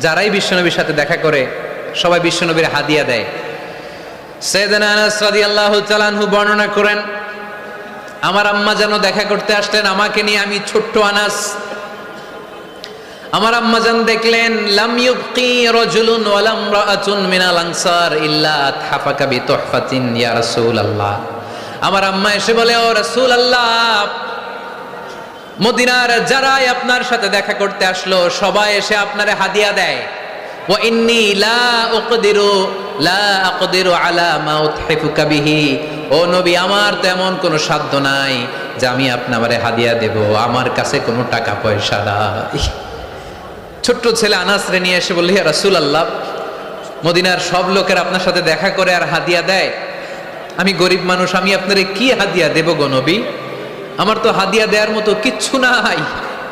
যারাই বিশ্বনবীর সাথে দেখা করে সবাই বিশ্বনবীর হাদিয়া দেয়। সাইয়েদনা আনাস রাদিয়াল্লাহু তাআলা আনহু বর্ণনা করেন, আমার আম্মা যেন দেখা করতে আসলেন আমাকে নিয়ে, আমি ছোট্ট আনাস। আমার আম্মা জান দেখলেন, লাম ইউবকি রাজুলুন ওয়া লা ইমরাআতুন মিনাল আনসার ইল্লা আতহাফাকা বিতুহফাতিন ইয়া রাসূলুল্লাহ। আমার আম্মা এসে বলে, ও রাসূলুল্লাহ, মদিনার যারাই আপনার সাথে দেখা করতে আসলো সবাই এসে আপনারে হাদিয়া দেয়। ওয়া ইন্নী লা আকদিরু আলা মা উতহিফুকা বিহি, ও নবী, আমার তো এমন কোনো সাধ্য নাই যে আমি আপনারে হাদিয়া দেব, আমার কাছে কোনো টাকা পয়সা নাই। ছোট্ট ছেলে আনাসরে নিয়ে এসে বলল, ইয়া রাসূলুল্লাহ, মদিনার সব লোকের আপনার সাথে দেখা করে আর হাদিয়া দেয়, আমি গরিব মানুষ, আমি আপনারে কি হাদিয়া দেব গো নবী? আমার তো হাদিয়া দেওয়ার মতো কিচ্ছু নাই।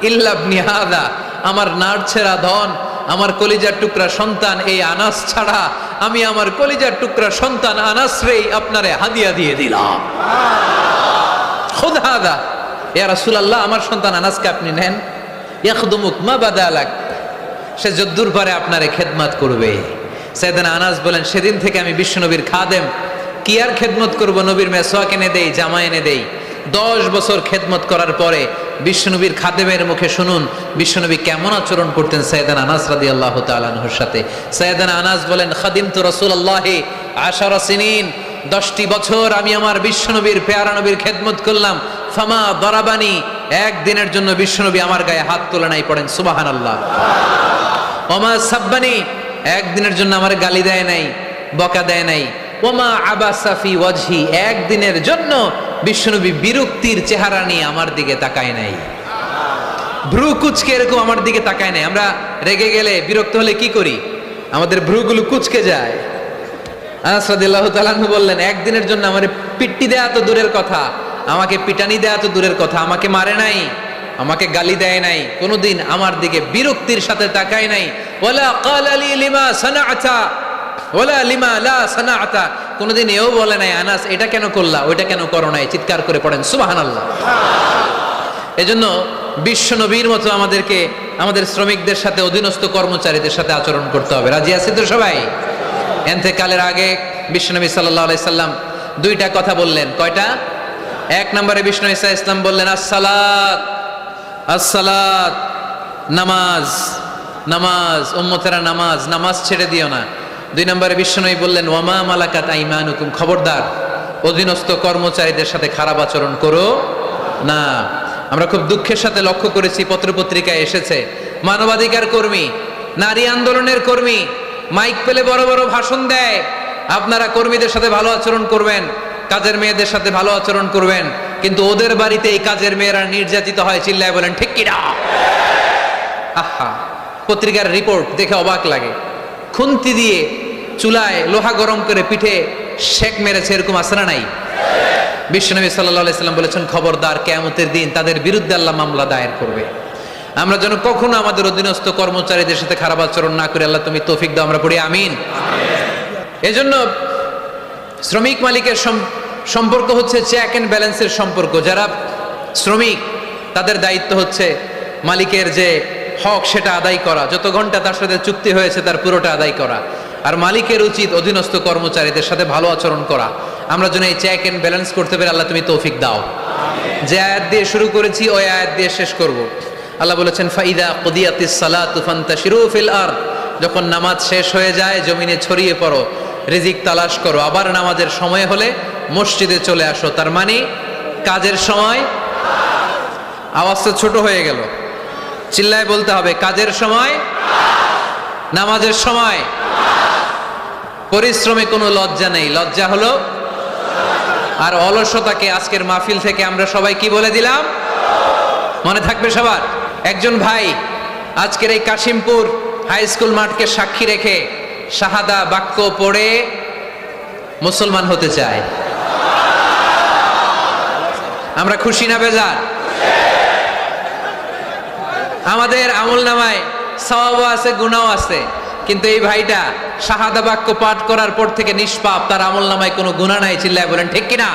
ইল্লা ইবনি হাদা, আমার নাড়ছেড়া ধন, আমার কলিজার টুকরা সন্তান এই আনাস ছাড়া আমি আমার কলিজার টুকরা সন্তান আনাসরেই আপনারে হাদিয়া দিয়ে দিলাম। খুদ হাদা ইয়া রাসূলুল্লাহ, আমার সন্তান আনাসকে আপনি নেন। ইয়াখদুমুক মা বাদালাক, সে যদ্দুর পারে আপনারে খেদমত করবে। সাইয়েদনা আনাস বলেন, সেদিন থেকে আমি বিশ্বনবীর খাদেম। কি আর খেদমত করব, নবীর মেসওয়াক এনে দেই, জামা এনে দেই। 10 বছর খেদমত করার পরে বিশ্বনবীর খাদেমের মুখে শুনুন বিশ্বনবী কেমন আচরণ করতেন সাইয়েদানা আনাস রাদিয়াল্লাহু তাআলা আনহুর সাথে। সাইয়েদানা আনাস বলেন, খাদিমতু রাসূলুল্লাহি 10 সিনিন, 10টি বছর আমি আমার বিশ্বনবীর পেয়ারা নবীর খেদমত করলাম। ফামা দারাবানি, একদিনের জন্য বিশ্বনবী আমার গায়ে হাত তোলে নাই, পড়েন সুবহানাল্লাহ। ওমা সাব্বানি, একদিনের জন্য আমার গালি দেয় নাই, বকা দেয় নাই। ওমা আবাসা ফি ওয়াজহি, একদিনের জন্য বিশ্বনবী বিরক্তির চেহারা নিয়ে আমার দিকে তাকায় নাই, ভ্রু কুচকে এরকম আমার দিকে তাকায় নাই। আমরা রেগে গেলে বিরক্ত হলে কি করি? আমাদের ভ্রুগুলো কুচকে যায়। আনাস রাদিয়াল্লাহু তাআলা আনহু বললেন, একদিনের জন্য আমার পিট্টি দেয়া তো দূরের কথা, আমাকে পিটানি দেয়া তো দূরের কথা, আমাকে মারে নাই, আমাকে গালি দেয় নাই, কোনোদিন আমার দিকে বিরক্তির সাথে তাকায় নাই। ওয়ালা ক্বালা লি লিমা সানাআতা ওয়ালা লিমা লা সানাআতা, কোনোদিন এও বলে নাই আনাস এটা কেন করলা, ওইটা কেন করো নাই। চিৎকার করে পড়েন সুবহানাল্লাহ। এজন্য বিশ্ব নবীর মতো আমাদেরকে আমাদের শ্রমিকদের সাথে, অধীনস্থ কর্মচারীদের সাথে আচরণ করতে হবে। রাজি আছি তো সবাই? ইন্তেকালের আগে বিশ্বনবী সাল্লাল্লাহু আলাইহি সাল্লাম দুইটা কথা বললেন। কয়টা? এক নম্বরে বিশ্বনবী সাল্লাল্লাহু আলাইহি সাল্লাম বললেন আসসালাত, আসসালাত, নামাজ, নামাজ, উম্মতেরা নামাজ, নামাজ ছেড়ে দিও না। দুই নম্বরে বিশ্বনবী বললেন ওয়ামা মালাকাত আইমানুকুম, খবরদার অধীনস্থ কর্মচারীদের সাথে খারাপ আচরণ করো না। আমরা খুব দুঃখের সাথে লক্ষ্য করেছি, পত্রপত্রিকায় এসেছে, মানবাধিকার কর্মী, নারী আন্দোলনের কর্মী মাইক পেলে বড় বড় ভাষণ দেয়, আপনারা কর্মীদের সাথে ভালো আচরণ করবেন, কাজের মেয়েদের সাথে ভালো আচরণ করবেন, কিন্তু ওদের বাড়িতে এই কাজের মেয়েরা নির্যাতিত হয়, চিল্লায় বলেন ঠিক কিনা? আহা, পত্রিকার রিপোর্ট দেখে অবাক লাগে। খুন্তি দিয়ে চুলায় লোহা গরম করে পিঠে শেক মেরেছে, এরকম আছে না নাই? বিশ্বনবী সাল্লাল্লাহু আলাইহি সাল্লাম বলেছেন খবরদার, কিয়ামতের দিন তাদের বিরুদ্ধে আল্লাহ মামলা দায়ের করবে। আমরা যেন কখনো আমাদের অধীনস্থ কর্মচারীদের সাথে খারাপ আচরণ না করি। আল্লাহ তুমি তৌফিক দাও, আমরা পড়ি আমিন। এজন্য শ্রমিক মালিকের সম্পর্ক হচ্ছে চেক এন্ড ব্যালেন্সের সম্পর্ক। যারা শ্রমিক তাদের দায়িত্ব হচ্ছে মালিকের যে হক সেটা আদায় করা, যত ঘন্টা তার সাথে চুক্তি হয়েছে তার পুরোটা আদায় করা। আর মালিকের উচিত অধীনস্থ কর্মচারীদের সাথে ভালো আচরণ করা। আমরা যেন এই চেক এন্ড ব্যালেন্স করতে পারি, আল্লাহ তুমি তৌফিক দাও। যে আয়াত দিয়ে শুরু করেছি ওই আয়াত দিয়ে শেষ করব। আল্লাহ বলেছেন ফাইদা কুদিয়াতিস সালাতু ফান্তাশিরু ফিল আরদ, যখন নামাজ শেষ হয়ে যায় জমিনে ছড়িয়ে পড়ো, রিজিক তালাশ করো। আবার নামাজের সময় হলে মসজিদে চলে আসো। তার মানে কাজের সময়, আওয়াজটা ছোট হয়ে গেল, চিল্লায় বলতে হবে, কাজের সময়, নামাজের সময়। পরিশ্রমে কোনো লজ্জা নেই, লজ্জা হলো আর অলসতাকে আজকের মাহফিল থেকে আমরা সবাই কি বলে দিলাম, মনে থাকবে সবার। একজন ভাই আজকের এই কাশিমপুর হাই স্কুল মাঠকে সাক্ষী রেখে শাহাদা বাক্য পড়ে মুসলমান হতে চায়। আমরা খুশি না বেজার? আমাদের আমল নামায় সওয়াবও আছে, গুনাহও আছে, কিন্তু এই ভাইটা শাহাদা বাক্য পাঠ করার পর থেকে নিষ্পাপ, তার আমল নামায় কোনো গুনাহ নাই। চিল্লায় বলেন ঠিক কিনা?